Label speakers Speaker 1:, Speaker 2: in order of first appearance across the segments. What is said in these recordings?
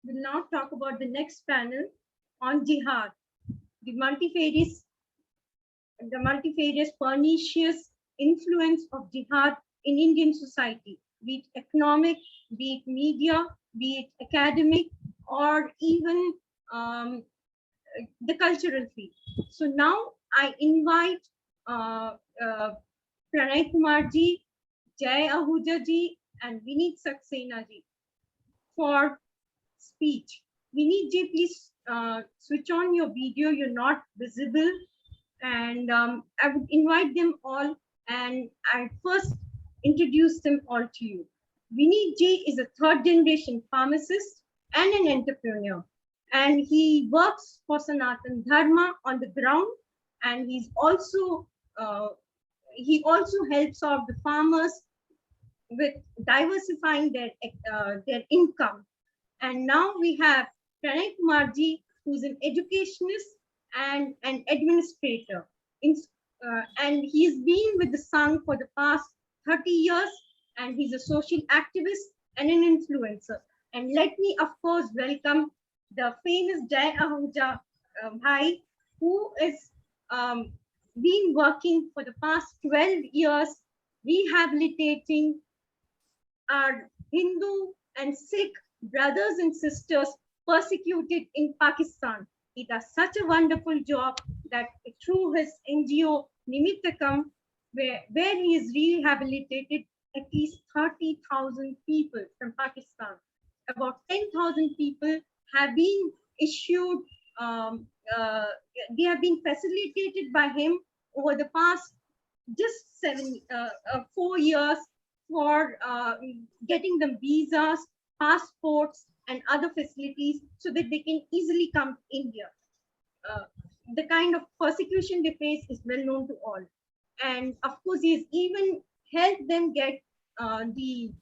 Speaker 1: will now talk about the next panel on jihad, the multifarious, pernicious influence of jihad in Indian society, be it economic, be it media, be it academic, or even um, the cultural field. So now I invite uh, uh, Pranay Kumar ji, Jay Ahuja ji, and Vineet Saxena ji for speech. Vineet ji, please switch on your video. You're not visible. And I would invite them all, and I first introduce them all to you. Vineet ji is a third generation pharmacist and an entrepreneur, and he works for Sanatan Dharma on the ground, and uh, he also helps out the farmers with diversifying their income. And now we have Pranay Kumarji, who's an educationist and an administrator. And he's been with the Sangh for the past 30 years, and he's a social activist and an influencer. And let me, of course, welcome the famous Jai Ahuja Bhai, who is um, been working for the past 12 years rehabilitating our Hindu and Sikh brothers and sisters persecuted in Pakistan. He does such a wonderful job that through his NGO Nimittakam, where he has rehabilitated at least 30,000 people from Pakistan. About 10,000 people have been issued, um, uh, they have been facilitated by him over the past just 4 years for getting them visas, passports, and other facilities so that they can easily come to India. Uh, the kind of persecution they face is well known to all. And of course, he has even helped them get the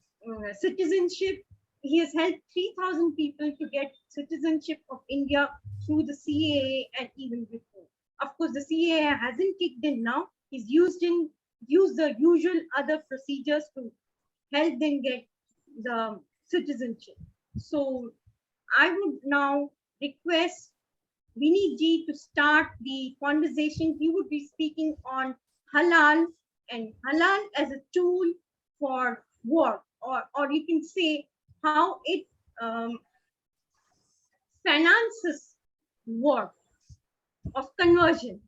Speaker 1: citizenship. He has helped 3,000 people to get citizenship of India through the CAA and even before. Of course, the CAA hasn't kicked in now. He's used the usual other procedures to help them get the citizenship. So I would now request Vinny ji to start the conversation. He would be speaking on halal and halal as a tool for war, or you can say how it um, finances war of conversion.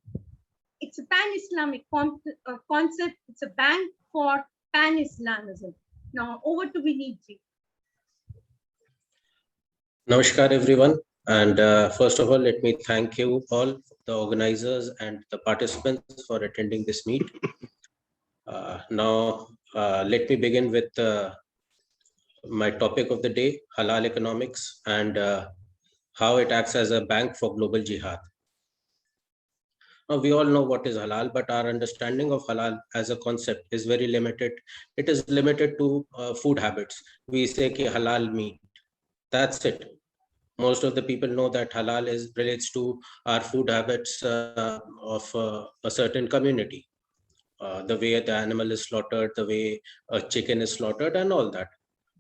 Speaker 1: It's a pan-Islamic concept. It's a bank for pan-Islamism. Now over to Vinny ji.
Speaker 2: Namaskar, everyone. And first of all, let me thank you all, the organizers and the participants, for attending this meet. Now, let me begin with my topic of the day, halal economics, and how it acts as a bank for global jihad. Now, we all know what is halal, but our understanding of halal as a concept is very limited. It is limited to food habits. We say ki halal meat. That's it. Most of the people know that halal relates to our food habits of a certain community. The way the animal is slaughtered, the way a chicken is slaughtered, and all that.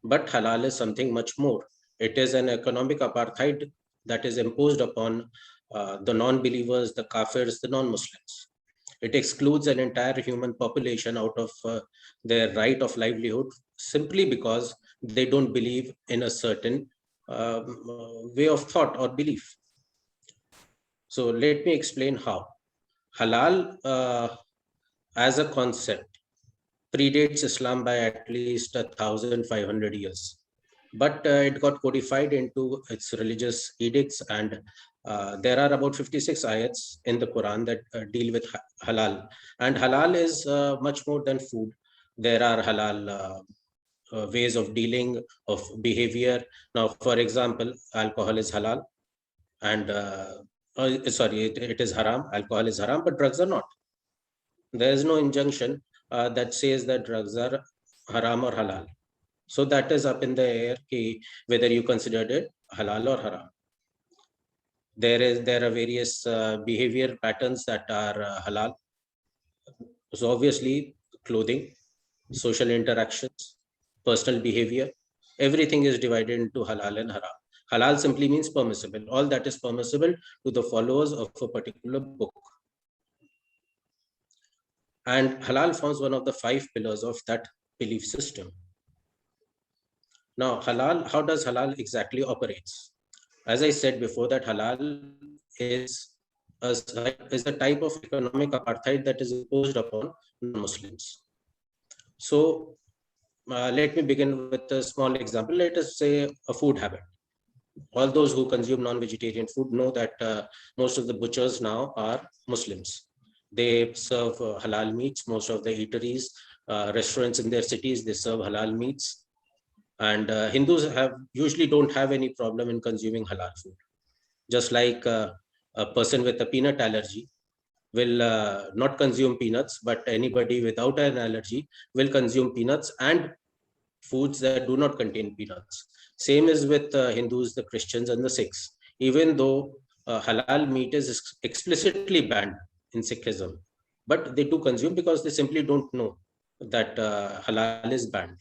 Speaker 2: But halal is something much more. It is an economic apartheid that is imposed upon the non-believers, the kafirs, the non-Muslims. It excludes an entire human population out of their right of livelihood simply because they don't believe in a certain way of thought or belief. So let me explain how. Halal as a concept predates Islam by at least 1,500 years. But it got codified into its religious edicts, and there are about 56 ayats in the Quran that deal with halal. And halal is much more than food. There are halal ways of dealing, of behavior. Now, for example, alcohol is halal, and it is haram. Alcohol is haram, but drugs are not. There is no injunction that says that drugs are haram or halal. So that is up in the air, whether you considered it halal or haram. There are various behavior patterns that are halal. So obviously, clothing, social interactions, personal behavior, everything is divided into halal and haram. Halal simply means permissible, all that is permissible to the followers of a particular book. And halal forms one of the 5 pillars of that belief system. Now, halal, how does halal exactly operates? As I said before, that halal is a type of economic apartheid that is imposed upon non-Muslims. So let me begin with a small example. Let us say a food habit. All those who consume non-vegetarian food know that most of the butchers now are Muslims. They serve halal meats. Most of the eateries, restaurants in their cities, they serve halal meats. And Hindus usually don't have any problem in consuming halal food. Just like a person with a peanut allergy will not consume peanuts, but anybody without an allergy will consume peanuts and foods that do not contain peanuts. Same is with Hindus, the Christians, and the Sikhs. Even though halal meat is explicitly banned in Sikhism, but they do consume because they simply don't know that halal is banned.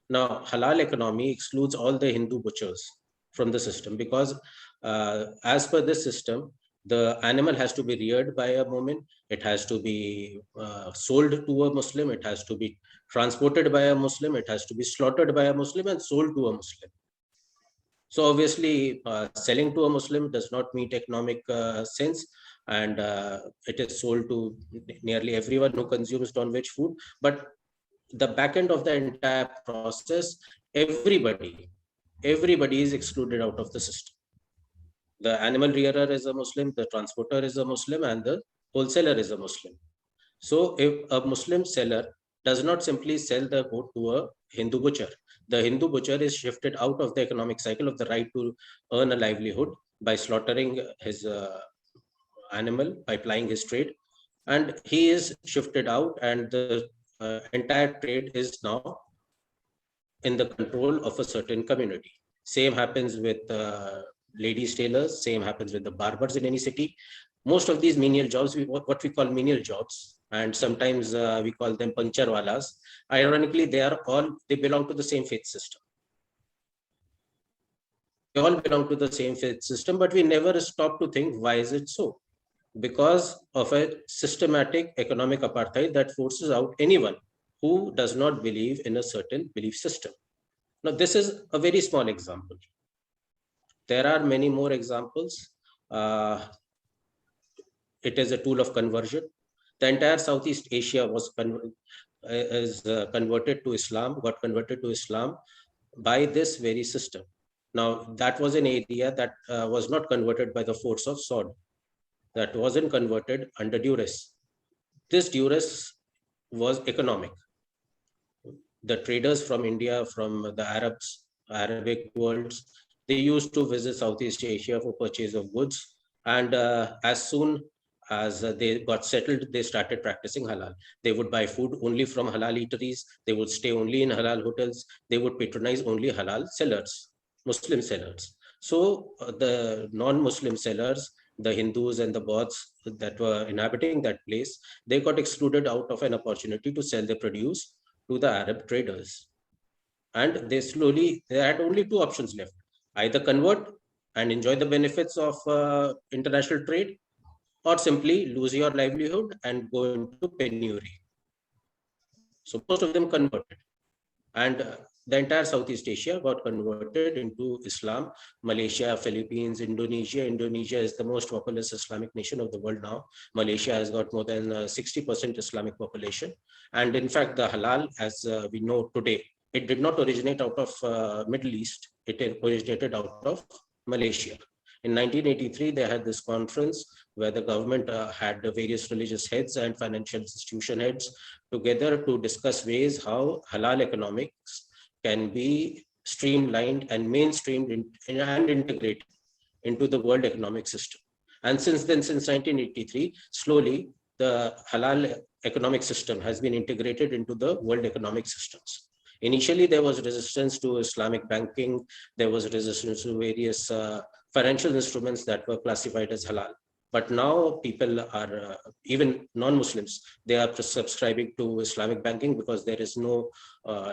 Speaker 2: Now, halal economy excludes all the Hindu butchers from the system because as per this system, the animal has to be reared by a Mu'min, it has to be sold to a Muslim, it has to be transported by a Muslim, it has to be slaughtered by a Muslim and sold to a Muslim. So obviously, selling to a Muslim does not meet economic sense, and it is sold to nearly everyone who consumes non-veg food. But the back end of the entire process, everybody is excluded out of the system. The animal rearer is a Muslim, the transporter is a Muslim, and the wholesaler is a Muslim. So if a Muslim seller does not simply sell the goat to a Hindu butcher, the Hindu butcher is shifted out of the economic cycle of the right to earn a livelihood by slaughtering his animal, by plying his trade, and he is shifted out, and the entire trade is now in the control of a certain community. Same happens with ladies tailors, same happens with the barbers in any city. Most of these menial jobs, what we call menial jobs, and sometimes we call them puncture walas, ironically, they belong to the same faith system. They all belong to the same faith system, but we never stop to think, why is it so? Because of a systematic economic apartheid that forces out anyone who does not believe in a certain belief system. Now, this is a very small example. There are many more examples. It is a tool of conversion. The entire Southeast Asia was converted to Islam, got converted to Islam by this very system. Now, that was an area that was not converted by the force of sword. That wasn't converted under duress. This duress was economic. The traders from India, from the Arabic worlds, they used to visit Southeast Asia for purchase of goods. And as soon as they got settled, they started practicing halal. They would buy food only from halal eateries. They would stay only in halal hotels. They would patronize only halal sellers, Muslim sellers. So the non-Muslim sellers, the Hindus and the Bauths that were inhabiting that place, they got excluded out of an opportunity to sell their produce to the Arab traders. And they had only 2 options left: either convert and enjoy the benefits of international trade, or simply lose your livelihood and go into penury. So most of them converted. And the entire Southeast Asia got converted into Islam. Malaysia, Philippines, Indonesia. Indonesia is the most populous Islamic nation of the world now. Malaysia has got more than 60% Islamic population. And in fact, the halal, as we know today, it did not originate out of Middle East. It originated out of Malaysia. In 1983, they had this conference where the government had the various religious heads and financial institution heads together to discuss ways how halal economics can be streamlined and mainstreamed and integrated into the world economic system. And since then, since 1983, slowly the halal economic system has been integrated into the world economic systems. Initially, there was resistance to Islamic banking. There was resistance to various financial instruments that were classified as halal. But now people are, even non-Muslims, they are subscribing to Islamic banking because there is no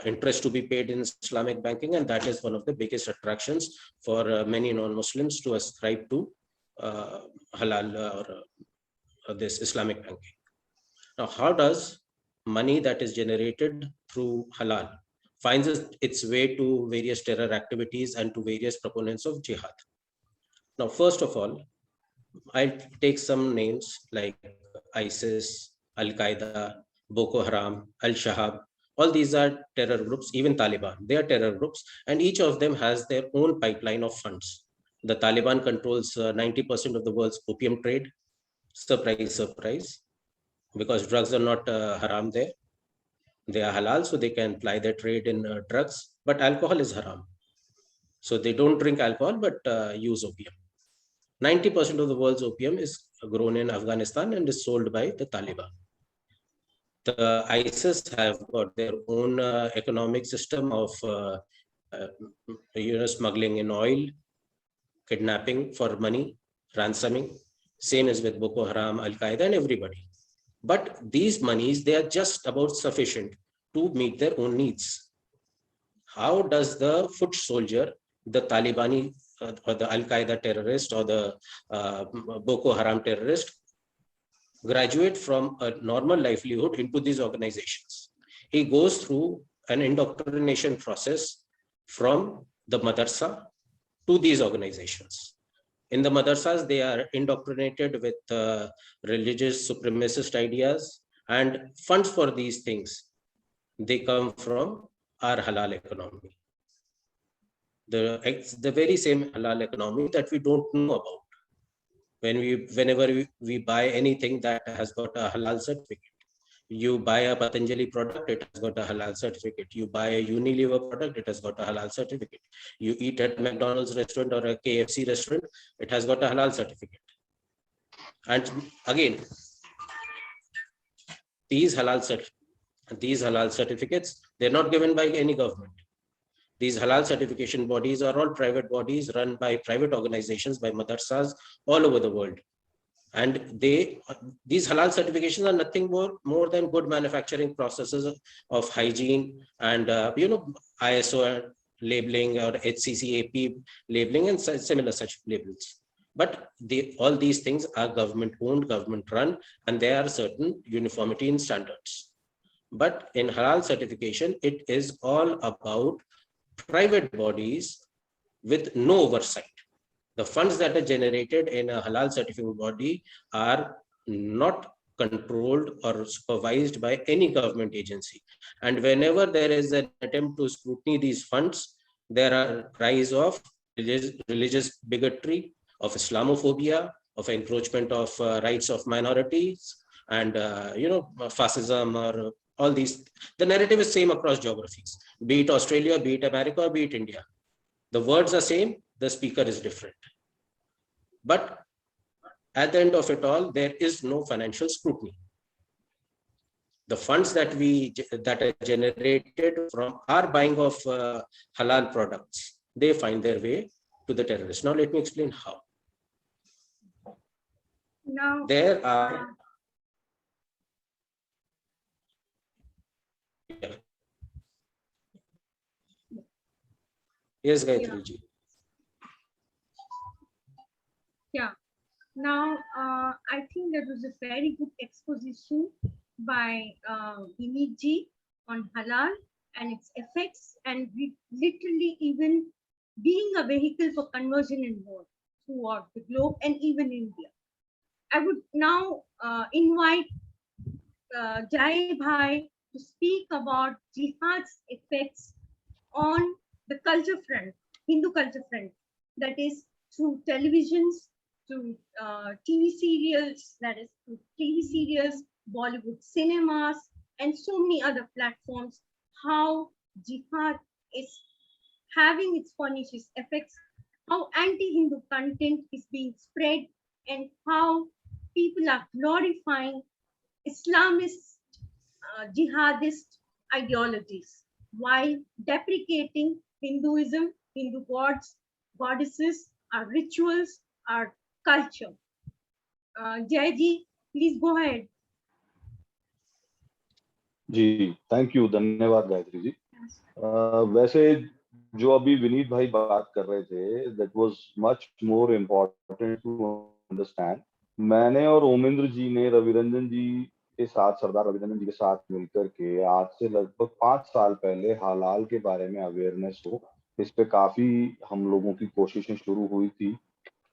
Speaker 2: interest to be paid in Islamic banking. And that is one of the biggest attractions for many non-Muslims to ascribe to halal or this Islamic banking. Now, how does money that is generated through halal finds its way to various terror activities and to various proponents of jihad? Now, first of all, I'll take some names like ISIS, Al Qaeda, Boko Haram, Al Shahab. All these are terror groups, even Taliban. They are terror groups, and each of them has their own pipeline of funds. The Taliban controls 90% of the world's opium trade. Surprise, surprise, because drugs are not haram there. They are halal, so they can ply their trade in drugs, but alcohol is haram. So they don't drink alcohol, but use opium. 90% of the world's opium is grown in Afghanistan and is sold by the Taliban. The ISIS have got their own economic system of smuggling in oil, kidnapping for money, ransoming. Same as with Boko Haram, Al Qaeda, and everybody. But these monies, they are just about sufficient to meet their own needs. How does the foot soldier, the Talibani or the Al Qaeda terrorist or the Boko Haram terrorist graduate from a normal livelihood into these organizations? He goes through an indoctrination process from the madrasa to these organizations. In the madrasas, they are indoctrinated with religious supremacist ideas, and funds for these things, they come from our halal economy. The very same halal economy that we don't know about. Whenever we buy anything that has got a halal certificate, you buy a Patanjali product, it has got a halal certificate. You buy a Unilever product, it has got a halal certificate. You eat at McDonald's restaurant or a KFC restaurant, it has got a halal certificate. And again, these halal certificates, they're not given by any government. These halal certification bodies are all private bodies run by private organizations, by madrasas all over the world. And these halal certifications are nothing more than good manufacturing processes of hygiene and ISO labeling or HCCAP labeling and similar such labels. But all these things are government owned, government run, and there are certain uniformity in standards. But in halal certification, it is all about private bodies with no oversight. The funds that are generated in a halal certificate body are not controlled or supervised by any government agency. And whenever there is an attempt to scrutiny these funds, there are rise of religious bigotry, of Islamophobia, of encroachment of rights of minorities, and fascism or all these. The narrative is same across geographies, be it Australia, be it America, or be it India. The words are same, the speaker is different. But at the end of it all, there is no financial scrutiny. The funds that are generated from our buying of halal products, they find their way to the terrorists. Now, let me explain how.
Speaker 1: Now,
Speaker 2: there are Yes, Gayatri ji.
Speaker 1: Yeah. Now, I think that was a very good exposition by Vineet ji on halal and its effects, and we literally even being a vehicle for conversion and more throughout the globe and even India. I would now invite Jai Bhai to speak about jihad's effects on the culture front, Hindu culture front, that is through televisions, to TV serials, that is through TV serials, Bollywood cinemas, and so many other platforms, how jihad is having its pernicious effects, how anti-Hindu content is being spread, and how people are glorifying Islamist, jihadist ideologies while deprecating Hinduism, Hindu gods, goddesses, our rituals, our culture. Jay ji, please go ahead.
Speaker 3: जी, thank you, धन्यवाद गायत्री जी। वैसे जो अभी विनीत भाई बात कर रहे थे, that was much more important to understand. मैंने और ओमेंद्र जी ने रविरंजन जी के साथ, सरदार रविरंजन जी के साथ मिलकर के आज से लगभग 5 साल पहले हलाल के बारे में अवेयरनेस हो, इस पे काफी हम लोगों की कोशिशें शुरू हुई थी।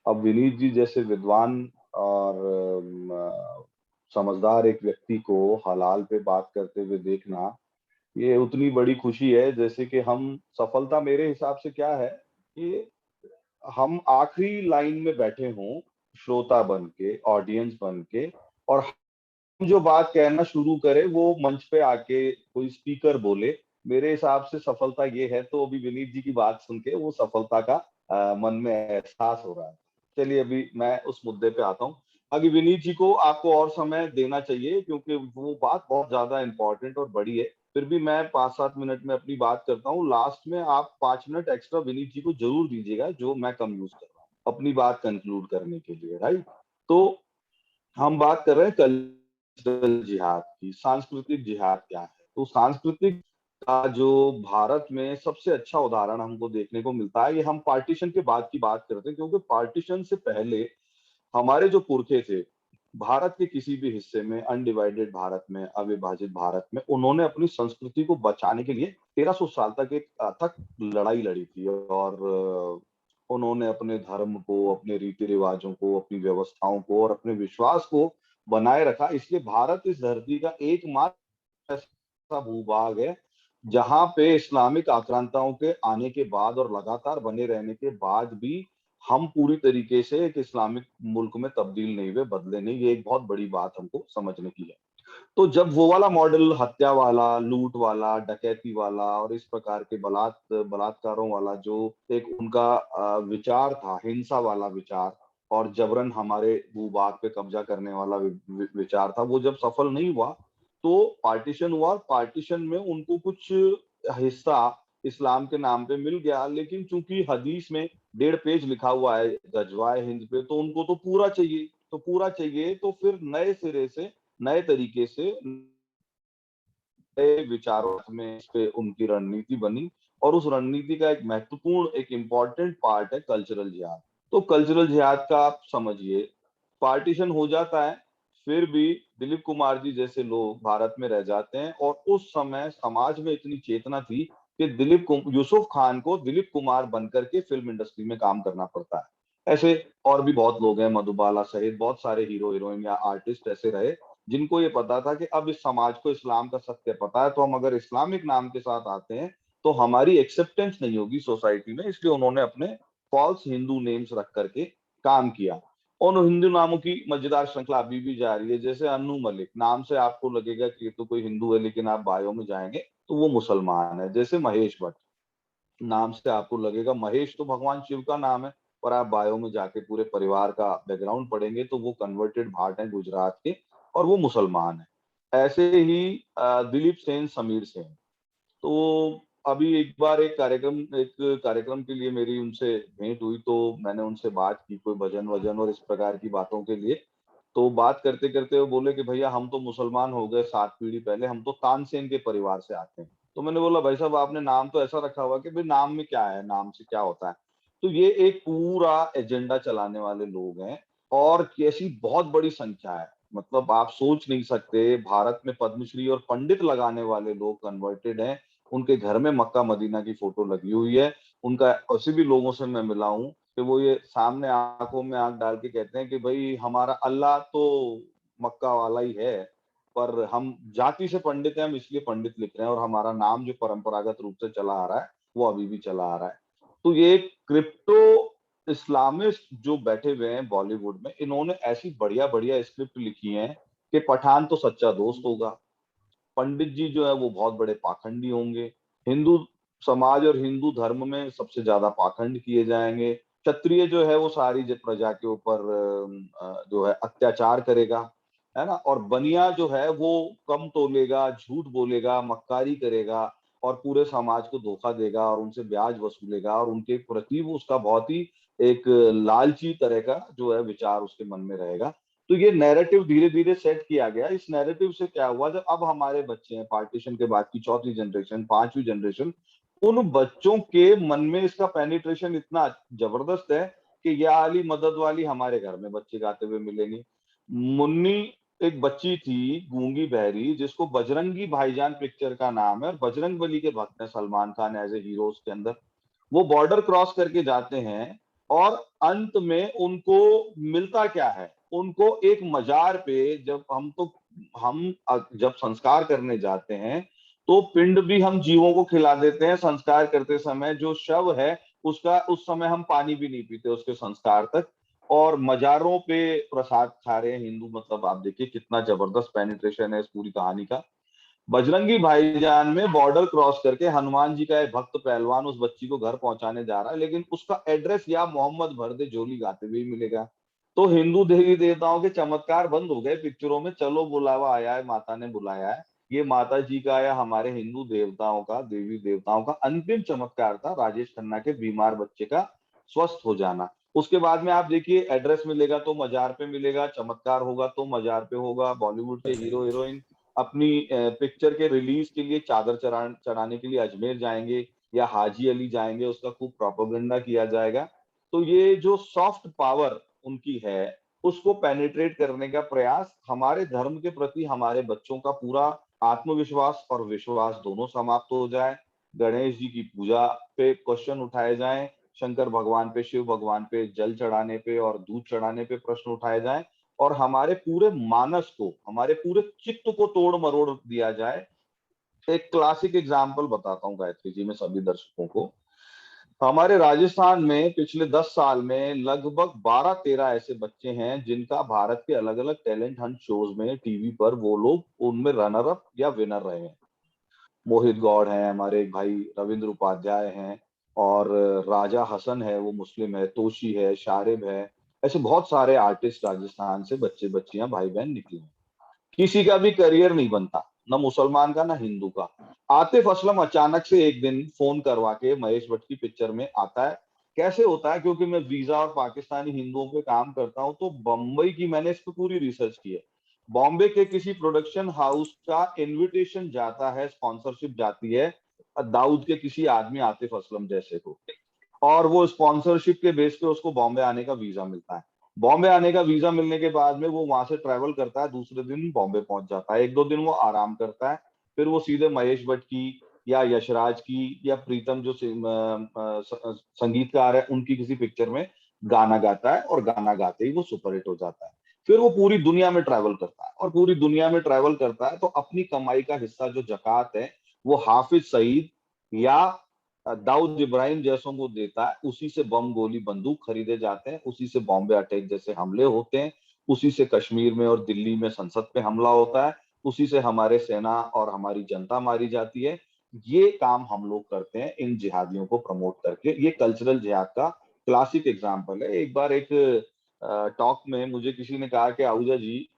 Speaker 3: अब विनीत जी जैसे विद्वान और समझदार एक व्यक्ति को हलाल पे बात करते हुए देखना, ये उतनी बड़ी खुशी है जैसे कि हम, सफलता मेरे हिसाब से क्या है कि हम आखिरी लाइन में बैठे हों, श्रोता बन के, ऑडियंस बन के, और हम जो बात कहना शुरू करें वो मंच पे आके कोई स्पीकर बोले। मेरे हिसाब से सफलता ये है। तो अभी विनीत जी की बात सुन के वो सफलता का मन में एहसास हो रहा है। चलिए अभी मैं उस मुद्दे पे आता हूँ। आगे विनीत जी को आपको और समय देना चाहिए क्योंकि वो बात बहुत ज्यादा इंपॉर्टेंट और बड़ी है। फिर भी मैं 5-7 मिनट में अपनी बात करता हूँ। लास्ट में आप 5 मिनट एक्स्ट्रा विनीत जी को जरूर दीजिएगा, जो मैं कम यूज कर रहा हूँ अपनी बात कंक्लूड करने के लिए, राइट। तो हम बात कर रहे हैं कल्चरल जिहाद की। सांस्कृतिक जिहाद क्या है? तो सांस्कृतिक का जो भारत में सबसे अच्छा उदाहरण हमको देखने को मिलता है, ये हम पार्टीशन के बाद की बात करते हैं, क्योंकि पार्टीशन से पहले हमारे जो पुरखे थे, भारत के किसी भी हिस्से में, अनडिवाइडेड भारत में, अविभाजित भारत में, उन्होंने अपनी संस्कृति को बचाने के लिए 1300 साल तक एक अथक लड़ाई लड़ी थी। और उन्होंने अपने धर्म को, अपने रीति रिवाजों को, अपनी व्यवस्थाओं को और अपने विश्वास को बनाए रखा। इसलिए भारत इस धरती का एकमात्र ऐसा भूभाग है जहां पे इस्लामिक आक्रांताओं के आने के बाद और लगातार बने रहने के बाद भी हम पूरी तरीके से एक इस्लामिक मुल्क में तब्दील नहीं हुए, बदले नहीं। ये एक बहुत बड़ी बात हमको समझने की है। तो जब वो वाला मॉडल, हत्या वाला, लूट वाला, डकैती वाला और इस प्रकार के बलात्कारों वाला जो एक उनका विचार था, हिंसा वाला विचार और जबरन हमारे भूभाग पे कब्जा करने वाला विचार था, वो जब सफल नहीं हुआ तो पार्टीशन हुआ। और पार्टीशन में उनको कुछ हिस्सा इस्लाम के नाम पे मिल गया, लेकिन चूंकि हदीस में 1.5 पेज लिखा हुआ है गजवाए हिंद पे, तो उनको तो पूरा चाहिए। तो पूरा चाहिए तो फिर नए सिरे से, नए तरीके से, नए विचारों में इस पे उनकी रणनीति बनी। और उस रणनीति का एक महत्वपूर्ण, एक इम्पॉर्टेंट पार्ट है कल्चरल जिहाद। तो कल्चरल जिहाद का आप समझिए, पार्टीशन हो जाता है, फिर भी दिलीप कुमार जी जैसे लोग भारत में रह जाते हैं। और उस समय समाज में इतनी चेतना थी कि यूसुफ खान को दिलीप कुमार बनकर के फिल्म इंडस्ट्री में काम करना पड़ता है। ऐसे और भी बहुत लोग हैं, मधुबाला सहित बहुत सारे हीरो हीरोइन या आर्टिस्ट ऐसे रहे जिनको ये पता था कि अब इस समाज को इस्लाम का सत्य पता है, तो हम अगर इस्लामिक नाम के साथ आते हैं तो हमारी एक्सेप्टेंस नहीं होगी सोसाइटी में। इसलिए उन्होंने अपने फॉल्स हिंदू नेम्स रख करके काम किया। और उन हिंदू नामों की मजेदार श्रृंखला अभी भी जारी है। जैसे अन्नू मलिक, नाम से आपको लगेगा कि ये तो कोई हिंदू है, लेकिन आप बायो में जाएंगे तो वो मुसलमान है। जैसे महेश भट्ट, नाम से आपको लगेगा महेश तो भगवान शिव का नाम है, पर आप बायो में जाके पूरे परिवार का बैकग्राउंड पढ़ेंगे तो वो कन्वर्टेड भाट हैं गुजरात के और वो मुसलमान है। ऐसे ही दिलीप सेन, समीर सेन। तो अभी एक कार्यक्रम के लिए मेरी उनसे भेंट हुई, तो मैंने उनसे बात की कोई भजन वजन और इस प्रकार की बातों के लिए। तो बात करते करते वो बोले कि भैया हम तो मुसलमान हो गए 7 पीढ़ी पहले, हम तो तानसेन के परिवार से आते हैं। तो मैंने बोला भाई साहब आपने नाम तो ऐसा रखा हुआ कि भाई नाम में क्या है, नाम से क्या होता है। तो ये एक पूरा एजेंडा चलाने वाले लोग हैं और कैसी बहुत बड़ी संख्या है। मतलब आप सोच नहीं सकते, भारत में पद्मश्री और पंडित लगाने वाले लोग कन्वर्टेड हैं। उनके घर में मक्का मदीना की फोटो लगी हुई है। उनका ऐसे भी लोगों से मैं मिला हूँ कि वो ये सामने आंखों में आंख डाल के कहते हैं कि भाई हमारा अल्लाह तो मक्का वाला ही है, पर हम जाति से पंडित हैं, हम इसलिए पंडित लिख रहे हैं, और हमारा नाम जो परंपरागत रूप से चला आ रहा है वो अभी भी चला आ रहा है। तो ये क्रिप्टो इस्लामिस्ट जो बैठे हुए हैं बॉलीवुड में, इन्होंने ऐसी बढ़िया बढ़िया स्क्रिप्ट लिखी है कि पठान तो सच्चा दोस्त होगा, पंडित जी जो है वो बहुत बड़े पाखंडी होंगे, हिंदू समाज और हिंदू धर्म में सबसे ज्यादा पाखंड किए जाएंगे, क्षत्रिय जो है वो सारी प्रजा के ऊपर जो है अत्याचार करेगा, है ना, और बनिया जो है वो कम तोलेगा, झूठ बोलेगा, मक्कारी करेगा और पूरे समाज को धोखा देगा और उनसे ब्याज वसूलेगा और उनके प्रति वो उसका बहुत ही एक लालची तरह का जो है विचार उसके मन में रहेगा। तो ये नैरेटिव धीरे धीरे सेट किया गया। इस नैरेटिव से क्या हुआ, जब अब हमारे बच्चे हैं, पार्टीशन के बाद की चौथी जनरेशन, पांचवी जनरेशन, उन बच्चों के मन में इसका पेनिट्रेशन इतना जबरदस्त है कि या अली मदद वाली हमारे घर में बच्चे गाते हुए मिलेंगे। मुन्नी एक बच्ची थी गूंगी बहरी, जिसको बजरंगी भाईजान पिक्चर का नाम है, और बजरंग बली के भक्त हैं Salman Khan as a hero उसके अंदर। वो बॉर्डर क्रॉस करके जाते हैं और अंत में उनको मिलता क्या है, उनको एक मजार पे, हम जब संस्कार करने जाते हैं तो पिंड भी हम जीवों को खिला देते हैं संस्कार करते समय, जो शव है उसका उस समय हम पानी भी नहीं पीते उसके संस्कार तक, और मजारों पे प्रसाद खा रहे हैं हिंदू। मतलब आप देखिए कितना जबरदस्त पेनिट्रेशन है इस पूरी कहानी का। बजरंगी भाईजान में बॉर्डर क्रॉस करके हनुमान जी का एक भक्त पहलवान उस बच्ची को घर पहुंचाने जा रहा है, लेकिन उसका एड्रेस या मोहम्मद भर दे झोली गाते हुए ही मिलेगा। तो हिंदू देवी देवताओं के चमत्कार बंद हो गए पिक्चरों में, चलो बुलावा आया है, माता ने बुलाया है। ये माता जी का या हमारे हिंदू देवताओं का, देवी देवताओं का अंतिम चमत्कार था राजेश खन्ना के बीमार बच्चे का स्वस्थ हो जाना। उसके बाद में आप देखिए एड्रेस मिलेगा तो मजार पे मिलेगा, चमत्कार होगा तो मजार पे होगा। बॉलीवुड के हीरो हीरोइन अपनी पिक्चर के रिलीज के लिए चादर चढ़ाने के लिए अजमेर जाएंगे या हाजी अली जाएंगे, उसका खूब प्रोपेगेंडा किया जाएगा। तो ये जो सॉफ्ट पावर उनकी है, उसको पेनिट्रेट करने का प्रयास, हमारे धर्म के प्रति हमारे बच्चों का पूरा आत्मविश्वास और विश्वास दोनों समाप्त हो जाए। गणेश जी की पूजा पे क्वेश्चन उठाए जाएं, शंकर भगवान पे, शिव भगवान पे जल चढ़ाने पे और दूध चढ़ाने पे प्रश्न उठाए जाएं, और हमारे पूरे मानस को, हमारे पूरे चित्त को तोड़ मरोड़ दिया जाए। एक क्लासिक एग्जाम्पल बताता हूँ गायत्री जी, मैं सभी दर्शकों को। हमारे राजस्थान में पिछले 10 साल में लगभग 12-13 ऐसे बच्चे हैं जिनका भारत के अलग अलग टैलेंट हंट शोज में टीवी पर वो लोग उनमें रनर अप या विनर रहे हैं। मोहित गौड़ हैं हमारे एक भाई, रविंद्र उपाध्याय हैं, और राजा हसन है, वो मुस्लिम है, तोशी है, शारिब है। ऐसे बहुत सारे आर्टिस्ट राजस्थान से बच्चे बच्चियां भाई बहन निकले हैं। किसी का भी करियर नहीं बनता, ना मुसलमान का ना हिंदू का। आतिफ असलम अचानक से एक दिन फोन करवा के महेश भट्ट की पिक्चर में आता है। कैसे होता है, क्योंकि मैं वीजा और पाकिस्तानी हिंदुओं पे काम करता हूँ, तो बम्बई की मैंने इस पर पूरी रिसर्च की है। बॉम्बे के किसी प्रोडक्शन हाउस का इनविटेशन जाता है, स्पॉन्सरशिप जाती है दाऊद के किसी आदमी आतिफ असलम जैसे को, और वो स्पॉन्सरशिप के बेस पे उसको बॉम्बे आने का वीजा मिलता है। बॉम्बे आने का वीजा मिलने के बाद में वो वहां से ट्रेवल करता है, दूसरे दिन बॉम्बे पहुंच जाता है, 1-2 दिन वो आराम करता है, फिर वो सीधे महेश भट्ट की या यशराज की या प्रीतम जो संगीतकार है उनकी किसी पिक्चर में गाना गाता है, और गाना गाते ही वो सुपरहिट हो जाता है। फिर वो पूरी दुनिया में ट्रैवल करता है, और पूरी दुनिया में ट्रैवल करता है तो अपनी कमाई का हिस्सा जो जकात है वो हाफिज सईद या दाऊद इब्राहिम जैसों को देता है। उसी से बम गोली बंदूक खरीदे जाते हैं, उसी से बॉम्बे अटैक जैसे हमले होते हैं, उसी से कश्मीर में और दिल्ली में संसद पे हमला होता है, उसी से हमारे सेना और हमारी जनता मारी जाती है। ये काम हम लोग करते हैं इन जिहादियों को प्रमोट करके। ये कल्चरल जिहाद का क्लासिक एग्जाम्पल है। एक बार एक टॉक में मुझे किसी ने कहा कि आहूजा जी,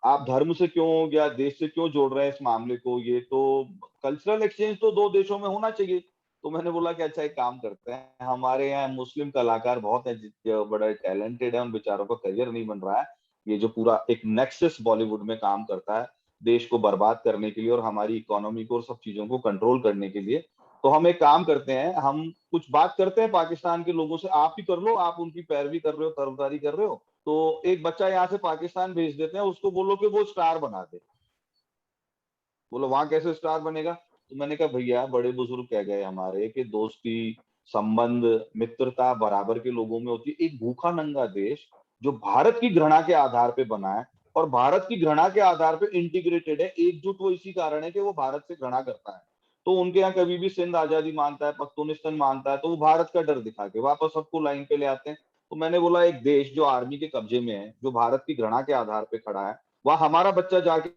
Speaker 3: आप धर्म से क्यों या देश से क्यों जोड़ रहे हैं इस मामले को, ये तो कल्चरल एक्सचेंज तो दो देशों में होना चाहिए। तो मैंने बोला कि अच्छा एक काम करते हैं, हमारे यहाँ मुस्लिम कलाकार बहुत है जो बड़े टैलेंटेड है, उन बेचारों का करियर नहीं बन रहा है। ये जो पूरा एक नेक्सस बॉलीवुड में काम करता है देश को बर्बाद करने के लिए और हमारी इकोनॉमी को और सब चीजों को कंट्रोल करने के लिए, तो हम एक काम करते हैं, हम कुछ बात करते हैं पाकिस्तान के लोगों से, आप ही कर लो, आप उनकी पैरवी कर रहे हो, तरफदारी कर रहे हो, तो एक बच्चा यहाँ से पाकिस्तान भेज देते हैं, उसको बोलो कि वो स्टार बना दे। बोलो वहां कैसे स्टार बनेगा? तो मैंने कहा भैया, बड़े बुजुर्ग कह गए हमारे कि दोस्ती, संबंध, मित्रता बराबर के लोगों में होती है। एक भूखा नंगा देश जो भारत की घृणा के आधार पे बना है, और भारत की घृणा के आधार पे इंटीग्रेटेड है, एकजुट वो इसी कारण है कि वो भारत से घृणा करता है। तो उनके यहाँ कभी भी सिंध आजादी मानता है, पख्तूनिस्तान मानता है, तो वो भारत का डर दिखा के वापस सबको लाइन पे ले आते हैं। तो मैंने बोला एक देश जो आर्मी के कब्जे में है, जो भारत की घृणा के आधार पे खड़ा है, वह हमारा बच्चा जाके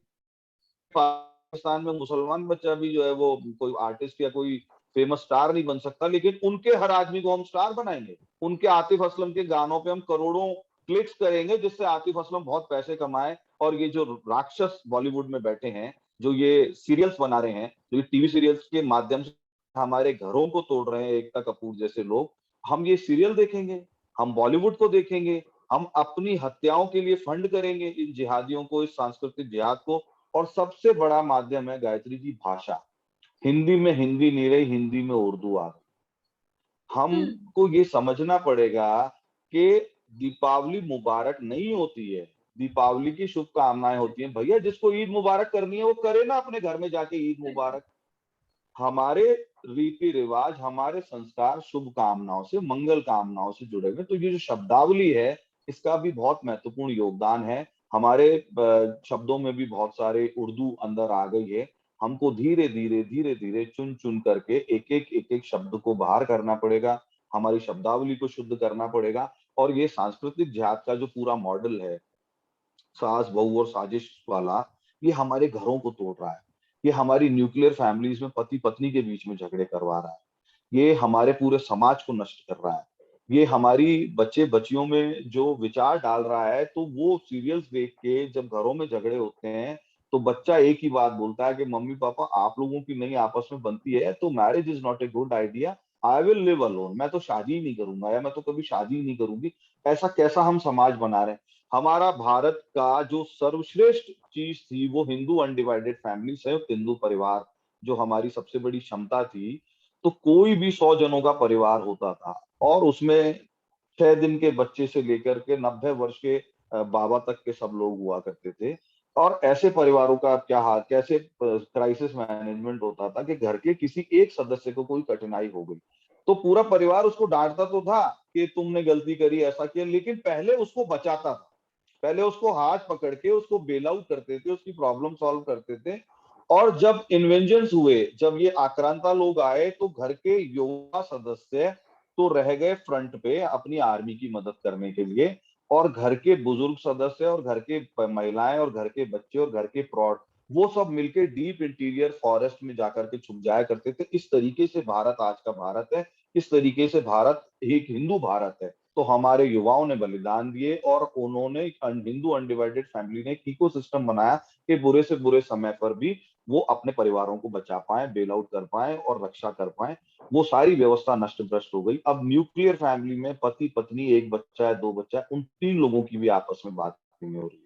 Speaker 3: पाकिस्तान में मुसलमान बच्चा भी जो है वो कोई आर्टिस्ट या कोई फेमस स्टार नहीं बन सकता, लेकिन उनके हर आदमी को हम स्टार बनाएंगे। उनके आतिफ असलम के गानों पे हम करोड़ों क्लिक्स करेंगे, जिससे आतिफ असलम बहुत पैसे कमाए। और ये जो राक्षस बॉलीवुड में बैठे हैं, जो ये सीरियल्स बना रहे हैं, जो ये टीवी सीरियल्स के माध्यम से हमारे घरों को तोड़ रहे हैं, एकता कपूर जैसे लोग, हम ये सीरियल देखेंगे, हम बॉलीवुड को देखेंगे, हम अपनी हत्याओं के लिए फंड करेंगे इन जिहादियोों को, इस सांस्कृतिक जिहाद को। और सबसे बड़ा माध्यम है गायत्री जी भाषा। हिंदी में हिंदी नहीं रही, हिंदी में उर्दू आ गई। हमको ये समझना पड़ेगा कि दीपावली मुबारक नहीं होती है, दीपावली की शुभकामनाएं होती हैं। भैया जिसको ईद मुबारक करनी है वो करे ना अपने घर में जाके ईद मुबारक। हमारे रीति रिवाज, हमारे संस्कार शुभकामनाओं से, मंगल कामनाओं से जुड़े हुए। तो ये जो शब्दावली है इसका भी बहुत महत्वपूर्ण योगदान है। हमारे शब्दों में भी बहुत सारे उर्दू अंदर आ गई है। हमको धीरे धीरे चुन चुन करके एक एक शब्द को बाहर करना पड़ेगा, हमारी शब्दावली को शुद्ध करना पड़ेगा। और ये सांस्कृतिक जिहाद का जो पूरा मॉडल है, सास बहू और साजिश वाला, ये हमारे घरों को तोड़ रहा है। ये हमारी न्यूक्लियर फैमिलीज में पति पत्नी के बीच में झगड़े करवा रहा है। ये हमारे पूरे समाज को नष्ट कर रहा है। ये हमारी बच्चे बच्चियों में जो विचार डाल रहा है, तो वो सीरियल्स देख के जब घरों में झगड़े होते हैं तो बच्चा एक ही बात बोलता है कि मम्मी पापा आप लोगों की नहीं आपस में बनती है तो marriage is not a good idea, I will live alone, मैं तो शादी ही नहीं करूंगा या मैं तो कभी शादी ही नहीं करूंगी। ऐसा कैसा हम समाज बना रहे हैं। हमारा भारत का जो सर्वश्रेष्ठ चीज थी वो हिंदू अनडिवाइडेड फैमिली, संयुक्त हिंदू परिवार, जो हमारी सबसे बड़ी क्षमता थी। तो कोई भी 100 जनों का परिवार होता था और उसमें 6 दिन के बच्चे से लेकर के 90 वर्ष के बाबा तक के सब लोग हुआ करते थे। और ऐसे परिवारों का क्या हाल, कैसे क्राइसिस मैनेजमेंट होता था कि घर के किसी एक सदस्य को कोई कठिनाई हो गई तो पूरा परिवार उसको डांटता तो था कि तुमने गलती करी, ऐसा किया, लेकिन पहले उसको बचाता था। पहले उसको हाथ पकड़ के उसको बेल आउट करते थे, उसकी प्रॉब्लम सॉल्व करते थे। और जब इन्वेंशंस हुए, जब ये आक्रांता लोग आए, तो घर के युवा सदस्य तो रह गए फ्रंट पे अपनी आर्मी की मदद करने के लिए, और घर के बुजुर्ग सदस्य और घर के महिलाएं और घर के बच्चे और घर के प्रौढ़, वो सब मिलके डीप इंटीरियर फॉरेस्ट में जाकर के छुप जाया करते थे। इस तरीके से भारत आज का भारत है, इस तरीके से भारत एक हिंदू भारत है। तो हमारे युवाओं ने बलिदान दिए और उन्होंने हिंदू अनडिवाइडेड फैमिली ने एक इकोसिस्टम बनाया कि बुरे से बुरे समय पर भी वो अपने परिवारों को बचा पाए, बेल आउट कर पाए और रक्षा कर पाए। वो सारी व्यवस्था नष्ट भ्रष्ट हो गई। अब न्यूक्लियर फैमिली में पति पत्नी, एक बच्चा है, 2 बच्चा है, उन 3 लोगों की भी आपस में बात नहीं हो रही है,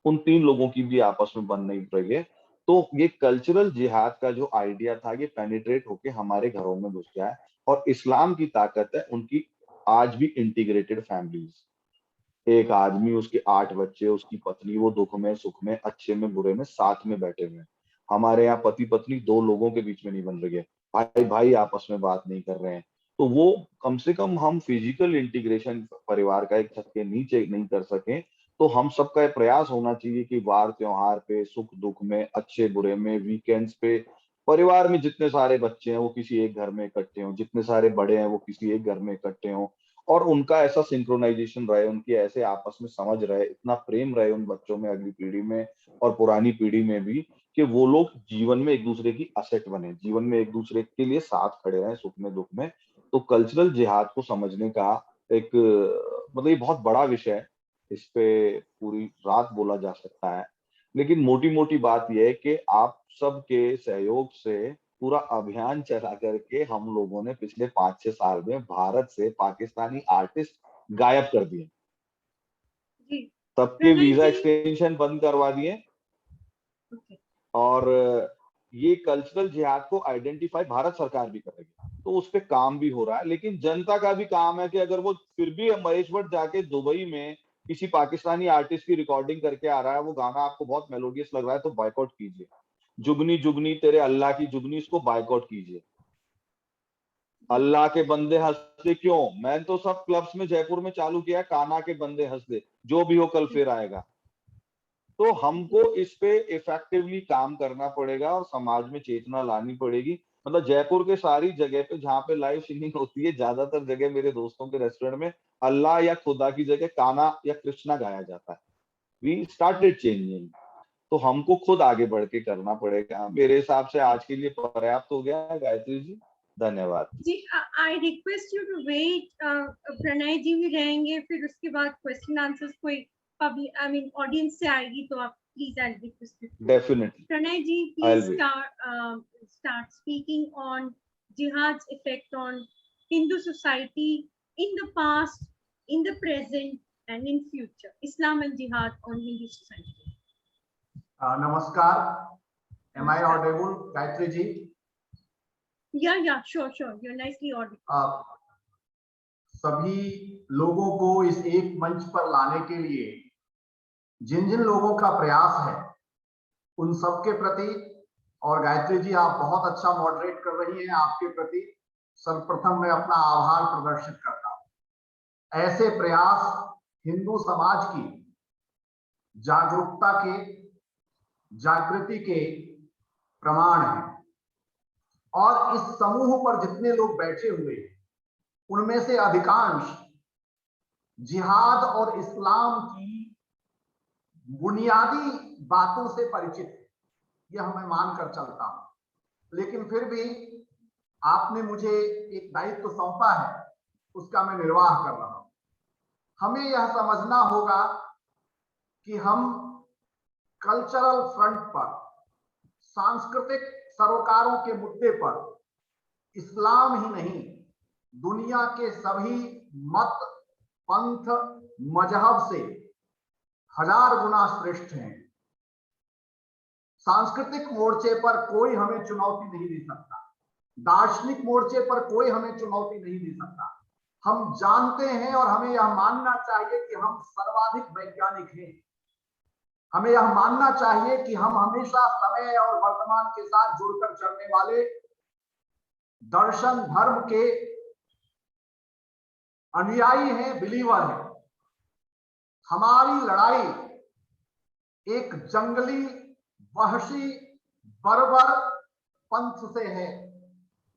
Speaker 3: उन 3 लोगों की भी आपस में बन नहीं रही है। तो ये कल्चरल जिहाद का जो आइडिया था ये पेनिट्रेट होके हमारे घरों में घुस गया है। और इस्लाम की ताकत है उनकी आज भी इंटीग्रेटेड फैमिलीज। एक आदमी, उसके 8 बच्चे, उसकी पत्नी, वो दुख में सुख में, अच्छे में बुरे में साथ में बैठे हुए हैं। हमारे यहाँ पति पत्नी 2 लोगों के बीच में नहीं बन रही है, भाई भाई आपस में बात नहीं कर रहे हैं। तो वो कम से कम हम फिजिकल इंटीग्रेशन परिवार का एक छत के नीचे नहीं कर सके, तो हम सबका प्रयास होना चाहिए कि वार त्योहार पे, सुख दुख में, अच्छे बुरे में, वीकेंड्स पे, परिवार में जितने सारे बच्चे हैं वो किसी एक घर में इकट्ठे हों, जितने सारे बड़े हैं वो किसी एक घर में इकट्ठे हों, और उनका ऐसा सिंक्रोनाइजेशन रहे, उनकी ऐसे आपस में समझ रहे, इतना प्रेम रहे उन बच्चों में, अगली पीढ़ी में और पुरानी पीढ़ी में भी, कि वो लोग जीवन में एक दूसरे की असेट बने, जीवन में एक दूसरे के लिए साथ खड़े रहें सुख में दुख में। तो कल्चरल जिहाद को समझने का एक मतलब ये बहुत बड़ा विषय है, इस पे पूरी रात बोला जा सकता है। लेकिन मोटी मोटी बात यह है कि आप सबके सहयोग से पूरा अभियान चला करके हम लोगों ने पिछले 5-6 साल में भारत से पाकिस्तानी आर्टिस्ट गायब कर दिए,
Speaker 1: जी
Speaker 3: सबके
Speaker 1: प्रणय
Speaker 3: वीजा
Speaker 1: जी।
Speaker 3: एक्सटेंशन बंद करवा दिए।
Speaker 1: ओके।
Speaker 3: और ये कल्चरल जिहाद को आइडेंटिफाई भारत सरकार भी करेगी, तो उस पे काम भी हो रहा है। लेकिन जनता का भी काम है कि अगर वो फिर भी महेश भट्ट जाके दुबई में किसी पाकिस्तानी आर्टिस्ट की रिकॉर्डिंग करके आ रहा है, वो गाना आपको बहुत मेलोडियस लग रहा है, तो बायकॉट कीजिए। जुगनी जुगनी तेरे अल्लाह की जुगनी, इसको बायकॉट कीजिए। अल्लाह के बंदे हंस दे, क्यों, मैं तो सब क्लब्स में जयपुर में चालू किया, काना के बंदे हंस दे, जो भी हो कल फिर आएगा। तो हमको इस पे इफेक्टिवली काम करना पड़ेगा और समाज में चेतना लानी पड़ेगी। मतलब जयपुर के सारी जगह पे जहाँ पे लाइव सिंगिंग होती है, ज्यादातर जगह मेरे दोस्तों के रेस्टोरेंट में अल्लाह या खुदा की जगह काना या कृष्णा गाया जाता है। We started changing. तो हमको खुद आगे बढ़ के करना पड़ेगा। मेरे हिसाब से आज के लिए पर्याप्त हो गया है, गायत्री जी, धन्यवाद।
Speaker 1: जी I request you to wait, Pranay ji भी रहेंगे, फिर उसके बाद क्वेश्चन आंसर्स कोई पब्लिक आई मीन ऑडियंस से आएगी, तो आप please I request you.
Speaker 3: Definitely
Speaker 1: Pranay ji,
Speaker 3: I
Speaker 1: please
Speaker 3: will.
Speaker 1: start speaking on jihad's effect on Hindu society in the past, in the present, and in future? Islam and Jihad on Hindu society.
Speaker 4: Namaskar. Am I audible, Gayatri ji?
Speaker 1: Yeah, sure. You're nicely audible.
Speaker 4: सभी लोगों को इस एक मंच पर लाने के लिए जिन जिन लोगों का प्रयास है उन सब के प्रति, और गायत्री जी आप बहुत अच्छा मॉडरेट कर रही हैं, आपके प्रति सर्वप्रथम मैं अपना आभार प्रदर्शित करता हूं। ऐसे प्रयास हिंदू समाज की जागरूकता के, जागृति के प्रमाण हैं। और इस समूह पर जितने लोग बैठे हुए हैं उनमें से अधिकांश जिहाद और इस्लाम की बुनियादी बातों से परिचित है, यह मैं मानकर चलता हूं। लेकिन फिर भी आपने मुझे एक दायित्व सौंपा है, उसका मैं निर्वाह कर रहा हूं। हमें यह समझना होगा कि हम कल्चरल फ्रंट पर, सांस्कृतिक सरोकारों के मुद्दे पर इस्लाम ही नहीं, दुनिया के सभी मत, पंथ, मजहब से 1000 गुना श्रेष्ठ हैं। सांस्कृतिक मोर्चे पर कोई हमें चुनौती नहीं दे सकता, दार्शनिक मोर्चे पर कोई हमें चुनौती नहीं दे सकता। हम जानते हैं और हमें यह मानना चाहिए कि हम सर्वाधिक वैज्ञानिक हैं। हमें यह मानना चाहिए कि हम हमेशा समय और वर्तमान के साथ जुड़कर चलने वाले दर्शन धर्म के अनुयायी हैं, बिलीवर हैं। हमारी लड़ाई एक जंगली, वहशी, बर्बर पंथ से है।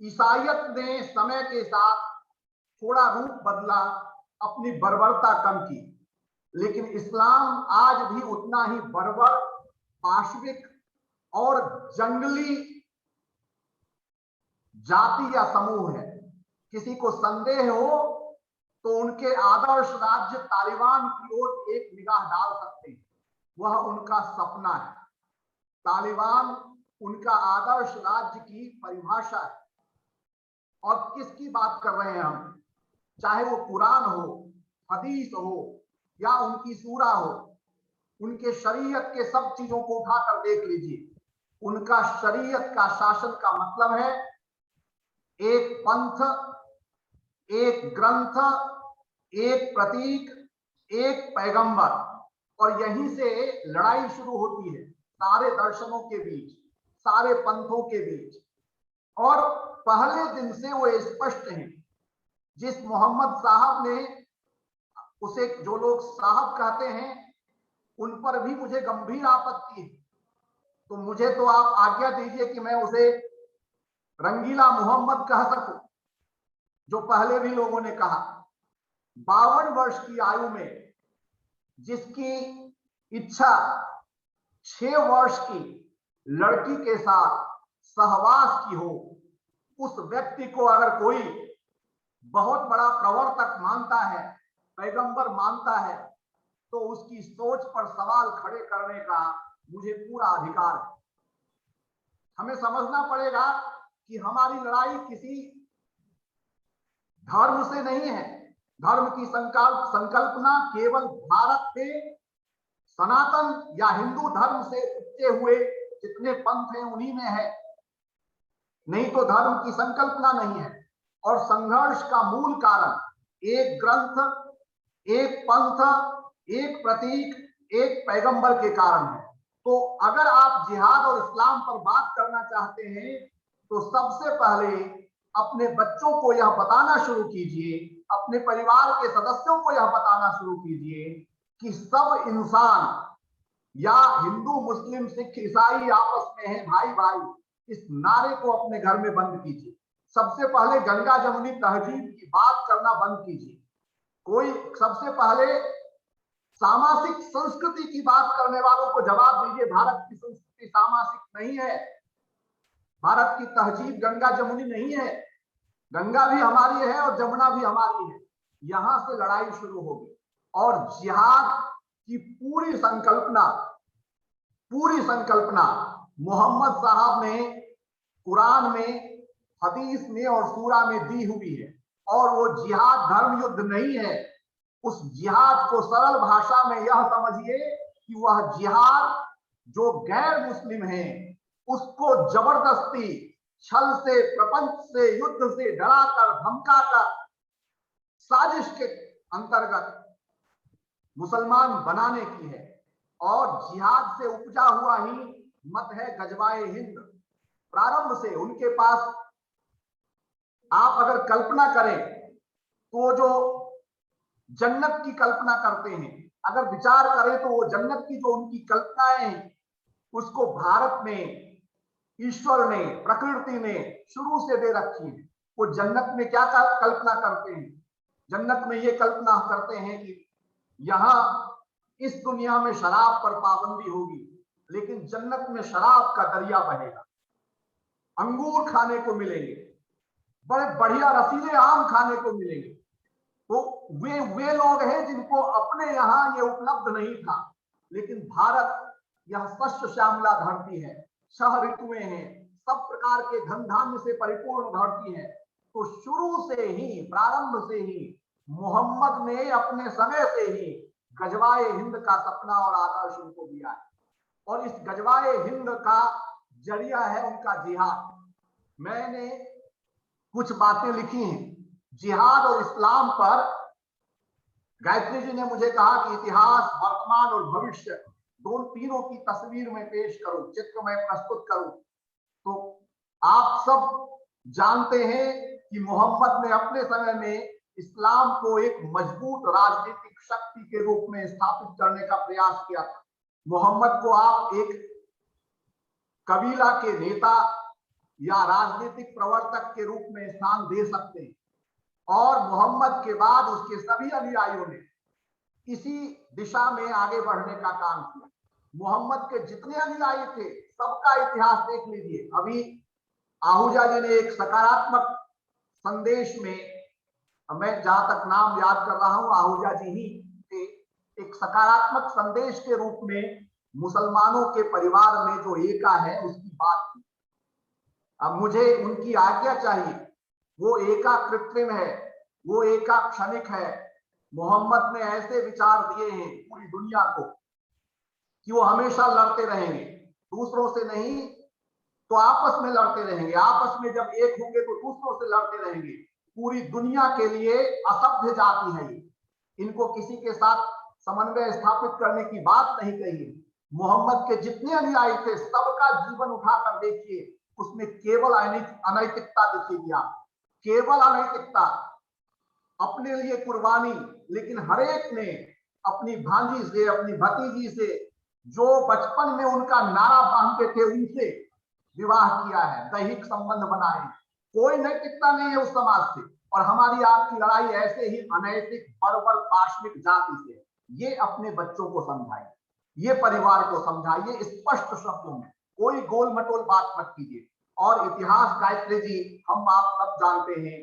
Speaker 4: ईसाइयत ने समय के साथ थोड़ा रूप बदला, अपनी बर्बरता कम की, लेकिन इस्लाम आज भी उतना ही बर्बर, पाशविक और जंगली जाति या समूह है। किसी को संदेह हो तो उनके आदर्श राज्य तालिबान की ओर एक निगाह डाल सकते हैं, वह उनका सपना है। तालिबान उनका आदर्श राज्य की परिभाषा है। और किसकी बात कर रहे हैं हम? चाहे वो कुरान हो, हदीस हो या उनकी सूरा हो, उनके शरीयत के सब चीजों को उठाकर देख लीजिए। उनका शरीयत का शासन का मतलब है एक पंथ, एक ग्रंथ, एक प्रतीक, एक पैगंबर। और यहीं से लड़ाई शुरू होती है सारे दर्शनों के बीच, सारे पंथों के बीच। और पहले दिन से वो स्पष्ट हैं। जिस मोहम्मद साहब ने, उसे जो लोग साहब कहते हैं, उन पर भी मुझे गंभीर आपत्ति है। तो मुझे तो आप आज्ञा दीजिए कि मैं उसे रंगीला मोहम्मद कह सकूं, जो पहले भी लोगों ने कहा। 52 वर्ष की आयु में जिसकी इच्छा 6 वर्ष की लड़की के साथ सहवास की हो, उस व्यक्ति को अगर कोई बहुत बड़ा प्रवर्तक मानता है, पैगंबर मानता है, तो उसकी सोच पर सवाल खड़े करने का मुझे पूरा अधिकार है। हमें समझना पड़ेगा कि हमारी लड़ाई किसी धर्म से नहीं है। धर्म की संकल्पना केवल भारत के सनातन या हिंदू धर्म से उपजे हुए जितने पंथ हैं उन्हीं में है, नहीं तो धर्म की संकल्पना नहीं है। और संघर्ष का मूल कारण एक ग्रंथ, एक पंथ, एक प्रतीक, एक पैगंबर के कारण है। तो अगर आप जिहाद और इस्लाम पर बात करना चाहते हैं तो सबसे पहले अपने बच्चों को यह बताना शुरू कीजिए, अपने परिवार के सदस्यों को यह बताना शुरू कीजिए कि सब इंसान, या हिंदू, मुस्लिम, सिख, ईसाई आपस में है भाई भाई। इस नारे को अपने घर में बंद कीजिए। सबसे पहले गंगा जमुनी तहजीब की बात करना बंद कीजिए। कोई सबसे पहले सामासिक संस्कृति की बात करने वालों को जवाब दीजिए, भारत की संस्कृति सामासिक नहीं है, भारत की तहजीब गंगा जमुनी नहीं है। गंगा भी हमारी है और जमुना भी हमारी है। यहां से लड़ाई शुरू होगी। और जिहाद की पूरी संकल्पना मोहम्मद साहब ने कुरान में, हदीस में और सूरा में दी हुई है। और वो जिहाद धर्म युद्ध नहीं है, उस जिहाद को सरल भाषा में यह समझिए कि वह जिहाद जो गैर मुस्लिम है उसको जबरदस्ती छल से, प्रपंच से, युद्ध से डराकर धमकाकर साजिश के अंतर्गत मुसलमान बनाने की है। और जिहाद से उपजा हुआ ही मत है गजवाए हिंद। प्रारंभ से उनके पास आप अगर कल्पना करें तो जो जन्नत की कल्पना करते हैं, अगर विचार करें तो वो जन्नत की जो उनकी कल्पनाएं हैं उसको भारत में ईश्वर ने, प्रकृति ने शुरू से दे रखी है। वो जन्नत में क्या कल्पना करते हैं? जन्नत में ये कल्पना करते हैं कि यहाँ इस दुनिया में शराब पर पाबंदी होगी, लेकिन जन्नत में शराब का दरिया बहेगा, अंगूर खाने को मिलेंगे, बड़े बढ़िया रसीले आम खाने को मिलेंगे। तो वे लोग हैं जिनको अपने यहाँ ये उपलब्ध नहीं था। लेकिन भारत यह शस्य श्यामला धरती है, 6 ऋतुएं हैं, सब प्रकार के धन धान्य से परिपूर्ण धरती है। तो शुरू से ही, प्रारंभ से ही मोहम्मद ने अपने समय से ही गजवाए हिंद का सपना और आदर्श उनको दिया है। और इस गजवाए हिंद का जरिया है उनका जिहाद। मैंने कुछ बातें लिखी हैं जिहाद और इस्लाम पर। गायत्री जी ने मुझे कहा कि इतिहास, वर्तमान और भविष्य तीनों की तस्वीर में पेश करूं, चित्र में प्रस्तुत करूं। तो आप सब जानते हैं कि मोहम्मद ने अपने समय में इस्लाम को एक मजबूत राजनीतिक शक्ति के रूप में स्थापित करने का प्रयास किया था। मोहम्मद को आप एक कबीला के नेता या राजनीतिक प्रवर्तक के रूप में स्थान दे सकते हैं। और मोहम्मद के बाद उसके सभी अनुयायियों ने इसी दिशा में आगे बढ़ने का काम किया। मोहम्मद के जितने अनुयायी थे सबका इतिहास देख लीजिए। अभी आहूजा जी ने एक सकारात्मक संदेश में, मैं जहां तक नाम याद कर रहा हूं आहूजा जी ही थे, एक सकारात्मक संदेश के रूप में मुसलमानों के परिवार में जो एका है उसकी बात की। अब मुझे उनकी आज्ञा चाहिए। वो एका कृत्रिम है, वो एका क्षणिक है। मोहम्मद ने ऐसे विचार दिए हैं पूरी दुनिया को कि वो हमेशा लड़ते रहेंगे, दूसरों से नहीं तो आपस में लड़ते रहेंगे। आपस में जब एक होंगे तो दूसरों से लड़ते रहेंगे। पूरी दुनिया के लिए असभ्य जाति है ये, इनको किसी के साथ समन्वय स्थापित करने की बात नहीं कही। मोहम्मद के जितने अनुयायी थे सबका जीवन उठाकर देखिए, उसमें केवल अनैतिकता दिखेगी। आप केवल अनैतिकता, अपने लिए कुर्बानी। लेकिन हर एक ने अपनी भांजी से, अपनी भतीजी से, जो बचपन में उनका नारा बांधते थे उनसे विवाह किया है, दैहिक संबंध बनाए। कोई नैतिकता नहीं है उस समाज से। और हमारी आपकी लड़ाई ऐसे ही अनैतिक बर्बर पाशविक जाति से। ये अपने बच्चों को समझाइए, ये परिवार को समझाइए स्पष्ट शब्दों में, कोई गोल मटोल बात मत कीजिए। और इतिहास गायत्री जी, हम आप सब जानते हैं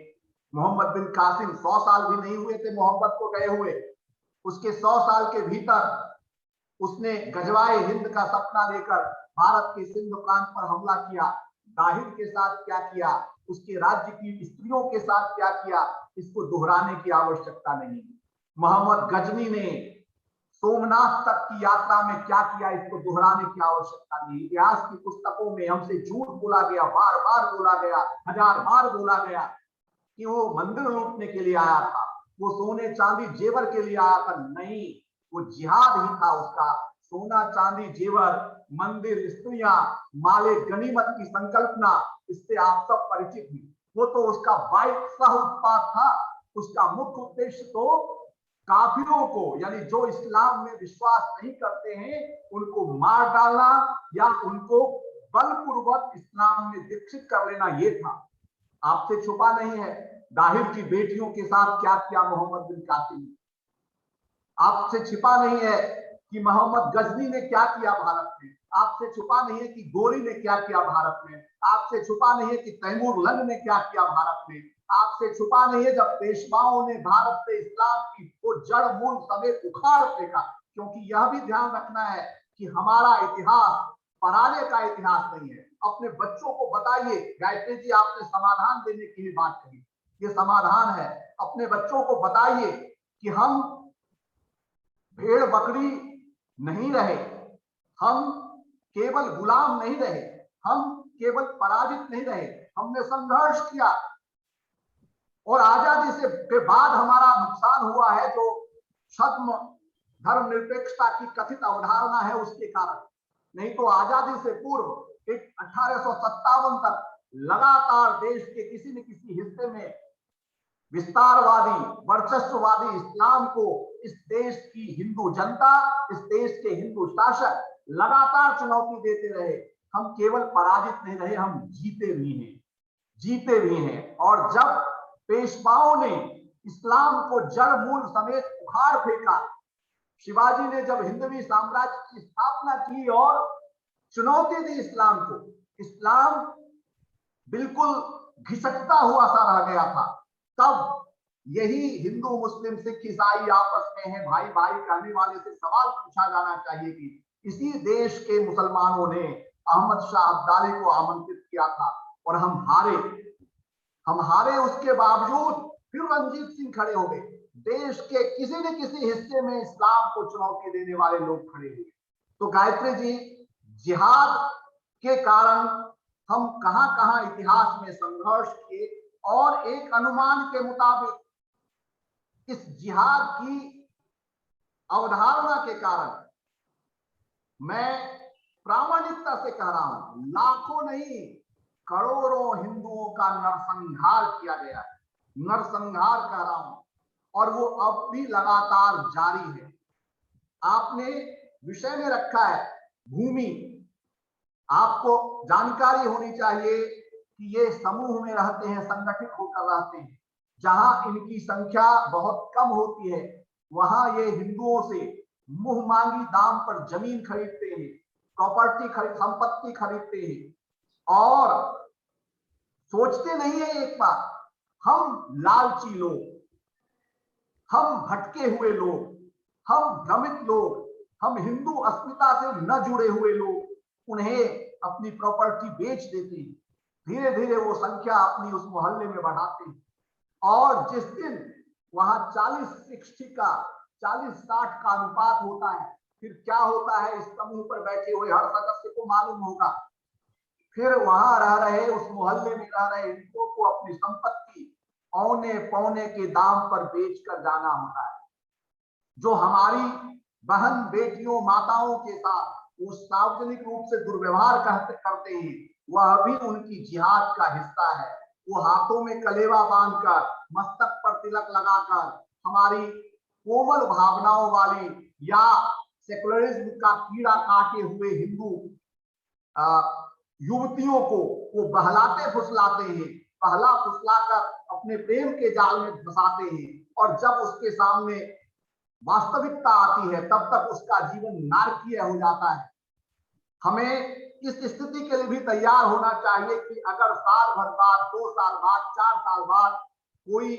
Speaker 4: मोहम्मद बिन कासिम 100 साल भी नहीं हुए थे मोहम्मद को गए हुए। उसके 100 साल के भीतर उसने गजवाए हिंद का सपना लेकर भारत के सिंध प्रांत पर हमला किया। दाहिर के साथ क्या किया, उसके राज्य की स्त्रियों के साथ क्या किया, इसको दोहराने की आवश्यकता नहीं। मोहम्मद गजनी ने सोमनाथ तक की यात्रा में क्या किया, इसको दोहराने की आवश्यकता नहीं। इतिहास की पुस्तकों में हमसे झूठ बोला गया, बार बार बोला गया, 1000 बार बोला गया कि वो मंदिर लूटने के लिए आया था, वो सोने चांदी जेवर के लिए आया था। नहीं, वो जिहाद ही था उसका। सोना चांदी जेवर, मंदिर, स्त्रियां, माले गनीमत की संकल्पना, इससे आप सब परिचित हैं। वो तो उसका वाइट सह उत्पाद था। उसका मुख्य उद्देश्य तो काफिरों को, यानी जो इस्लाम में विश्वास नहीं करते हैं उनको मार डालना या उनको बलपूर्वक इस्लाम में दीक्षित कर लेना, ये था। आपसे छुपा नहीं है दाहिर की बेटियों के साथ क्या किया मोहम्मद बिन कासिम ने। आपसे छिपा नहीं है कि मोहम्मद गजनी ने क्या किया भारत में। आपसे छुपा नहीं है कि गोरी ने क्या किया भारत में। आपसे छुपा नहीं है कि तैमूर लंग ने क्या किया भारत में। आपसे छुपा नहीं है जब पेशवाओं ने भारत से इस्लाम की वो जड़ मूल समेत उखाड़ फेंका। क्योंकि यह भी ध्यान रखना है कि हमारा इतिहास पराजय का इतिहास नहीं है। अपने बच्चों को बताइए, गायत्री जी आपने समाधान देने की भी बात कही, ये समाधान है। अपने बच्चों को बताइए कि हम भेड़ बकरी नहीं रहे, हम केवल गुलाम नहीं रहे, हम केवल पराजित नहीं रहे, हमने संघर्ष किया और आजादी से के बाद हमारा नुकसान हुआ है जो छद्म धर्मनिरपेक्षता की कथित अवधारणा है उसके कारण। नहीं तो आजादी से पूर्व 1857 तक लगातार देश के किसी न किसी हिस्से में विस्तारवादी वर्चस्ववादी इस्लाम को इस देश की हिंदू जनता, इस देश के हिंदू शासक लगातार चुनौती देते रहे। हम केवल पराजित नहीं रहे, हम जीते भी हैं, जीते भी हैं। और जब पेशवाओं ने इस्लाम को जड़ मूल समेत उखाड़ फेंका, शिवाजी ने जब हिंदवी साम्राज्य की स्थापना की और चुनौती दी इस्लाम को, इस्लाम बिल्कुल घिसकता हुआ सा रह गया था। तब यही हिंदू मुस्लिम सिख ईसाई आपस में है भाई भाई कहने वाले से सवाल पूछा जाना चाहिए कि इसी देश के मुसलमानों ने अहमद शाह अब्दाली को आमंत्रित किया था और हम हारे उसके बावजूद फिर रंजीत सिंह खड़े हो गए। देश के किसी न किसी हिस्से में इस्लाम को चुनौती देने वाले लोग खड़े हुए। तो गायत्री जी, जिहाद के कारण हम कहां कहां इतिहास में संघर्ष किए और एक अनुमान के मुताबिक इस जिहाद की अवधारणा के कारण मैं प्रामाणिकता से कह रहा हूं, लाखों नहीं करोड़ों हिंदुओं का नरसंहार किया गया है। नरसंहार कह रहा हूं और वो अब भी लगातार जारी है। आपने विषय में रखा है भूमि। आपको जानकारी होनी चाहिए कि ये समूह में रहते हैं, संगठित होकर रहते हैं। जहां इनकी संख्या बहुत कम होती है वहां ये हिंदुओं से मुंह मांगी दाम पर जमीन खरीदते हैं, संपत्ति खरीदते हैं और सोचते नहीं है एक बात, हम लालची लोग, हम भटके हुए लोग, हम भ्रमित लोग, हम हिंदू अस्मिता से न जुड़े हुए लोग उन्हें अपनी प्रॉपर्टी बेच देते हैं। धीरे धीरे वो संख्या अपनी उस मोहल्ले में बढ़ाते हैं और जिस दिन वहां 40-60 का 40-60 का अनुपात होता है, फिर क्या होता है इस समूह पर बैठे हुए हर सदस्य को मालूम होगा। फिर वहां रह रहे, उस मोहल्ले में रह रहे हिंदुओं को अपनी संपत्ति औने पौने के दाम पर बेचकर जाना होता है। जो हमारी बहन बेटियों माताओं के साथ वो सार्वजनिक रूप से दुर्व्यवहार करते हैं, वह भी उनकी जिहाद का हिस्सा है। वो हाथों में कलेवा बांधकर, मस्तक पर तिलक लगाकर हमारी कोमल भावनाओं वाली या सेकुलरिज्म का कीड़ा काटे हुए हिंदू युवतियों को वो बहलाते फुसलाते हैं, पहला फुसलाकर अपने प्रेम के जाल में फंसाते हैं और जब उसके सामने वास्तविकता आती है तब तक उसका जीवन नारकीय हो जाता है। हमें इस स्थिति के लिए भी तैयार होना चाहिए कि अगर साल भर बाद, 2 साल बाद, 4 साल बाद कोई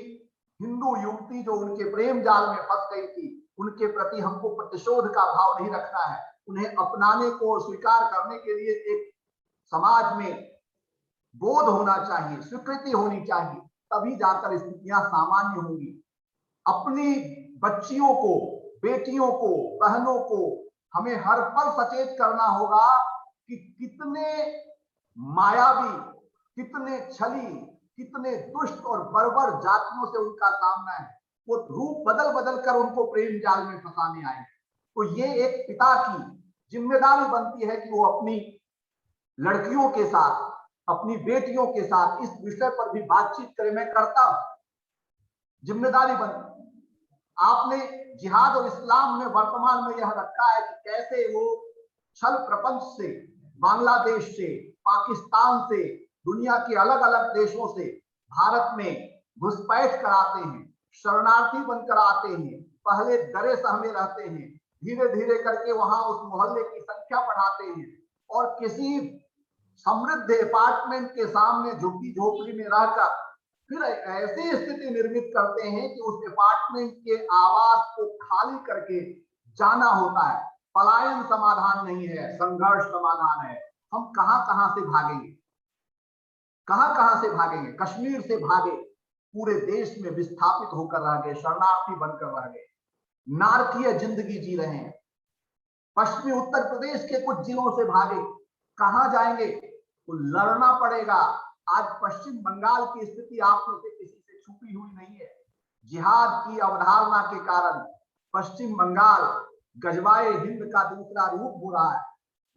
Speaker 4: हिंदू युवती जो उनके प्रेम जाल में फंस गई थी, उनके प्रति हमको प्रतिशोध का भाव नहीं रखना है। उन्हें अपनाने को स्वीकार करने के लिए एक समाज में बोध होना चाहिए, स्वीकृति होनी चाहिए, तभी जाकर स्थितियां सामान्य होंगी। अपनी बच्चियों को, बेटियों को, बहनों को हमें हर पल सचेत करना होगा कि कितने मायावी, कितने छली, कितने दुष्ट और बर्बर जातियों से उनका सामना है। वो रूप बदल बदल कर उनको प्रेम जाल में फंसाने आए। तो ये एक पिता की जिम्मेदारी बनती है कि वो अपनी लड़कियों के साथ, अपनी बेटियों के साथ इस विषय पर भी बातचीत करे। मैं करता हूं, जिम्मेदारी बनती। आपने जिहाद और इस्लाम में वर्तमान में यह रखा है कि कैसे वो छल प्रपंच से, बांग्लादेश से, पाकिस्तान से, दुनिया के अलग अलग देशों से भारत में घुसपैठ कराते हैं, शरणार्थी बनकर आते हैं, पहले डरे सहमे रहते हैं, धीरे धीरे करके वहां उस मोहल्ले की संख्या बढ़ाते हैं और किसी समृद्ध अपार्टमेंट के सामने झुग्गी झोपड़ी में रहकर फिर ऐसी स्थिति निर्मित करते हैं कि उस अपार्टमेंट के आवास को खाली करके जाना होता है। पलायन समाधान नहीं है, संघर्ष समाधान है। हम कहां कहां से भागेंगे, कहां कहां से भागेंगे? कश्मीर से भागे, पूरे देश में विस्थापित होकर रह गए, शरणार्थी बनकर रह गए। नारकीय जिंदगी जी रहे हैं। पश्चिमी उत्तर प्रदेश के कुछ जिलों से भागे, कहां जाएंगे? तो लड़ना पड़ेगा। आज पश्चिम बंगाल की स्थिति आप में से किसी से छुपी हुई नहीं है। जिहाद की अवधारणा के कारण पश्चिम बंगाल गजवाए हिंद का दूसरा रूप हो रहा है।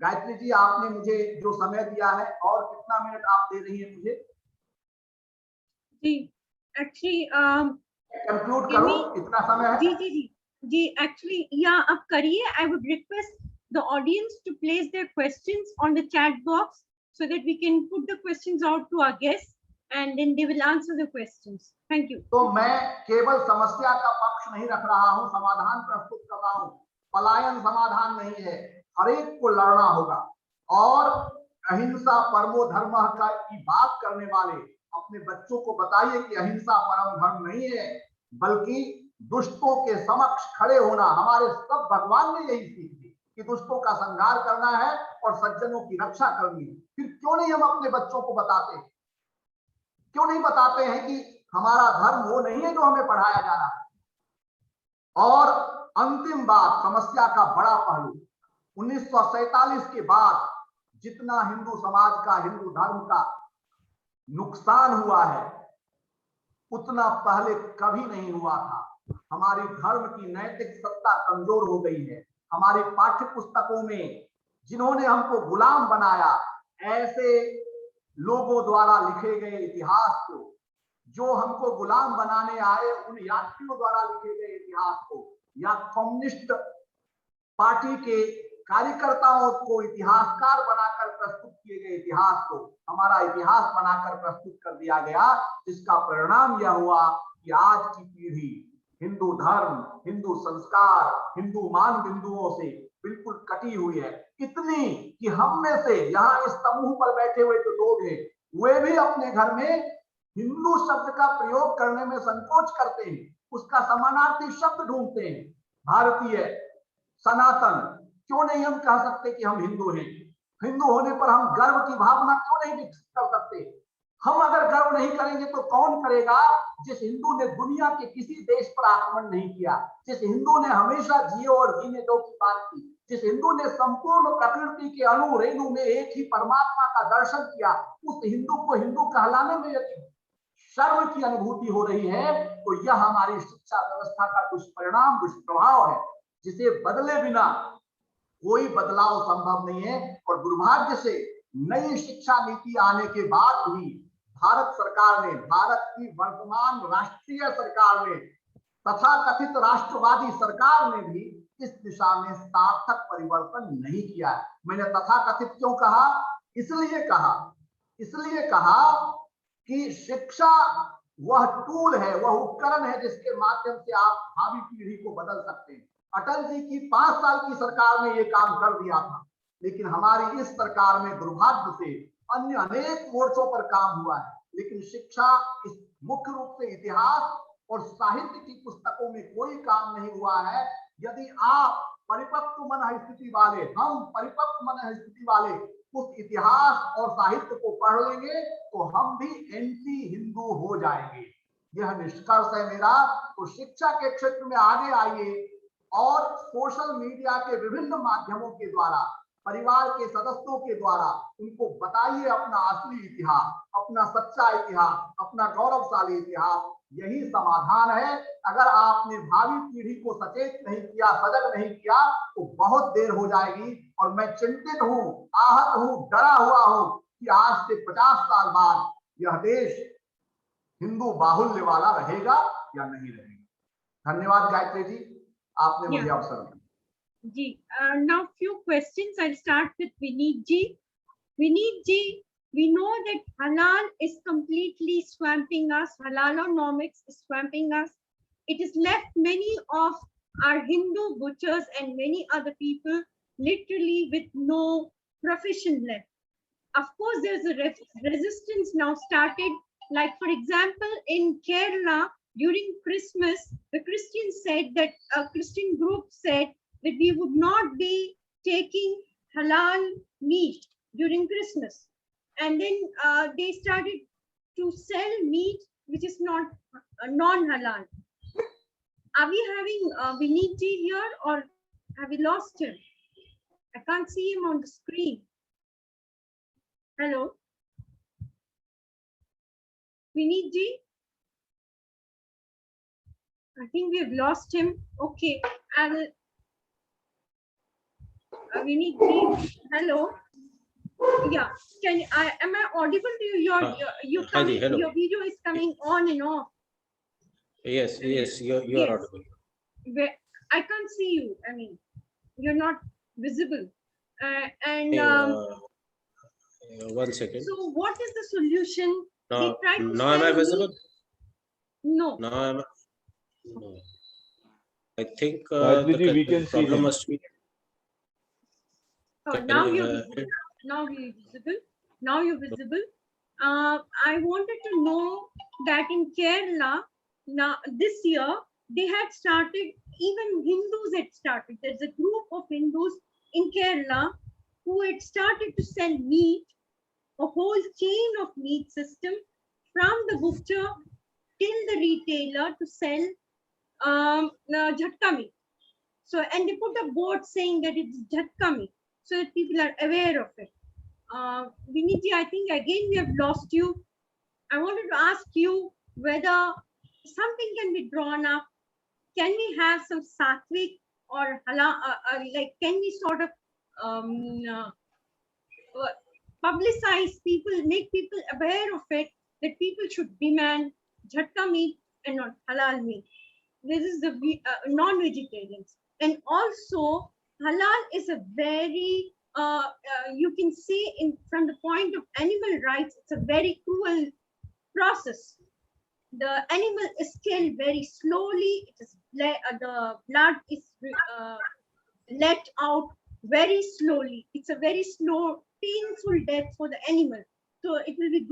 Speaker 4: गायत्री जी, आपने मुझे जो समय दिया है, और कितना मिनट आप दे रही हैं मुझे?
Speaker 1: जी, एक्चुअली
Speaker 4: कंक्लूड करूं, इतना समय है?
Speaker 1: जी, एक्चुअली या आप करिए। I would request the audience to place their questions on the chat box so that we can put the questions out to our guests and then they will answer the questions. Thank you.
Speaker 4: तो मैं केवल समस्या का पक्ष नहीं रख रहा हूं, समाधान प्रस्तुत कर रहा हूं। पलायन समाधान नहीं है, हर एक को लड़ना होगा। और अहिंसा परमो धर्मः की बात करने वाले अपने बच्चों को बताइए कि अहिंसा परम धर्म नहीं है, बल्कि दुष्टों के समक्ष खड़े होना। हमारे सब भगवान ने यही सीख दी कि दुष्टों का संहार करना है और सज्जनों की रक्षा करनी है। फिर क्यों नहीं हम अपने बच्चों को बताते, क्यों नहीं बताते हैं कि हमारा धर्म वो नहीं है जो हमें पढ़ाया जा रहा है। और अंतिम बात, समस्या का बड़ा पहलू, 1947 के बाद जितना हिंदू समाज का, हिंदू धर्म का नुकसान हुआ है, उतना पहले कभी नहीं हुआ था। हमारी धर्म की नैतिक सत्ता कमजोर हो गई है। हमारी पाठ्य पुस्तकों में जिन्होंने हमको गुलाम बनाया, ऐसे लोगों द्वारा लिखे गए इतिहास को, जो हमको गुलाम बनाने आए उन यात्रियों द्वारा लिखे गए इतिहास को, या कम्युनिस्ट पार्टी के कार्यकर्ताओं को इतिहासकार बनाकर प्रस्तुत किए गए इतिहास को हमारा इतिहास बनाकर प्रस्तुत कर दिया गया, जिसका परिणाम यह हुआ कि आज की पीढ़ी हिंदू धर्म, हिंदू संस्कार, हिंदू मान बिंदुओं से बिल्कुल कटी हुई है। इतनी कि हम में से यहाँ इस समूह पर बैठे हुए जो लोग हैं, वे भी अपने घर में हिंदू शब्द का प्रयोग करने में संकोच करते हैं, उसका समानार्थी शब्द ढूंढते हैं। भारतीय, सनातन, क्यों नहीं हम कह सकते कि हम हिंदू हैं? हिंदू होने पर हम गर्व की भावना क्यों नहीं विकसित कर सकते? हम अगर गर्व नहीं करेंगे तो कौन करेगा? जिस हिंदू ने दुनिया के किसी देश पर आक्रमण नहीं किया, जिस हिंदू ने हमेशा जियो और जीने दो की बात की, जिस हिंदू ने संपूर्ण प्रकृति के अणु रेणु में एक ही परमात्मा का दर्शन किया, उस हिंदू को हिंदू कहलाने में यदि शर्म की अनुभूति हो रही है, तो यह हमारी शिक्षा व्यवस्था का दुष्परिणाम, दुष्प्रभाव है, जिसे बदले बिना कोई बदलाव संभव नहीं है। और दुर्भाग्य से नई शिक्षा नीति आने के बाद भी भारत सरकार ने, भारत की वर्तमान राष्ट्रीय सरकार ने, तथाकथित राष्ट्रवादी सरकार ने भी इस दिशा में सार्थक परिवर्तन नहीं किया है। मैंने तथाकथित क्यों कहा? इसलिए कहा कि शिक्षा वह टूल है, वह उपकरण है जिसके माध्यम से आप भावी पीढ़ी को बदल सकते हैं। अटल जी की 5 साल की सरकार ने यह काम कर दिया था, लेकिन हमारी इस सरकार में दुर्भाग्य से अन्य अनेक मोर्चों पर काम हुआ है, लेकिन शिक्षा, इस मुख्य रूप से इतिहास और साहित्य की पुस्तकों में कोई काम नहीं हुआ है। यदि आप परिपक्व मन स्थिति वाले, हम परिपक्व मन स्थिति वाले उस इतिहास और साहित्य को पढ़ लेंगे तो हम भी एंटी हिंदू हो जाएंगे। यह निष्कर्ष है मेरा। तो शिक्षा के क्षेत्र में आगे आइए और सोशल मीडिया के विभिन्न माध्यमों के द्वारा, परिवार के सदस्यों के द्वारा उनको बताइए अपना असली इतिहास, अपना सच्चा इतिहास, अपना गौरवशाली इतिहास। यही समाधान है। अगर आपने भावी पीढ़ी को सचेत नहीं किया, सजग नहीं किया, तो बहुत देर हो जाएगी। और मैं चिंतित हूं, आहत हूं, डरा हुआ हूं कि आज से 50 साल बाद यह देश हिंदू बाहुल्य वाला रहेगा या नहीं रहेगा। धन्यवाद गायत्री जी, आपने मुझे अवसर दिया।
Speaker 1: जी, now few questions. I'll start with Vineet ji. Vineet ji, we know that halal is completely swamping us. Halalonomics is swamping us. It has left many of our Hindu butchers and many other people literally with no profession left. Of course, there's a resistance now started. Like for example, in Kerala during Christmas, the Christians said that a Christian group said that we would not be taking halal meat during Christmas. And then they started to sell meat which is not non-halal. Are we having Viniti here or have we lost him? I can't see him on the screen. Hello? Viniti? I think we have lost him. Okay, I will. Viniti, hello? Yeah, am I audible to you? You're coming,
Speaker 2: hello.
Speaker 1: your video is coming on and off.
Speaker 2: Yes, you
Speaker 1: Yes.
Speaker 2: are audible.
Speaker 1: I can't see you. I mean, you're not visible.
Speaker 2: One second.
Speaker 1: So what is the solution?
Speaker 2: Now,
Speaker 1: They try to
Speaker 2: am I
Speaker 1: sell
Speaker 2: visible?
Speaker 1: meat. No.
Speaker 2: No. I think
Speaker 3: Gayatri ji, we can see
Speaker 2: problem
Speaker 3: him.
Speaker 2: must be.
Speaker 1: Oh, now you're visible. Now you're visible. Now you're visible. I wanted to know that in Kerala, now this year, they had started, even Hindus had started. There's a group of Hindus in Kerala who had started to sell meat, a whole chain of meat system from the butcher till the retailer to sell jhatka meat. So, and they put a board saying that it's jhatka meat, so that people are aware of it. Viniti, I think again we have lost you. I wanted to ask you whether something can be drawn up. Can we have some sattvic or halal, like can we sort of publicize people, make people aware of it, that people should demand jhatka meat and not halal meat. This is the non-vegetarians. And also halal is a very, you can see from the point of animal rights, it's a very cruel process. The animal is killed very slowly. It is the blood is let out very slowly. It's a very slow, painful death for the animal. So it will be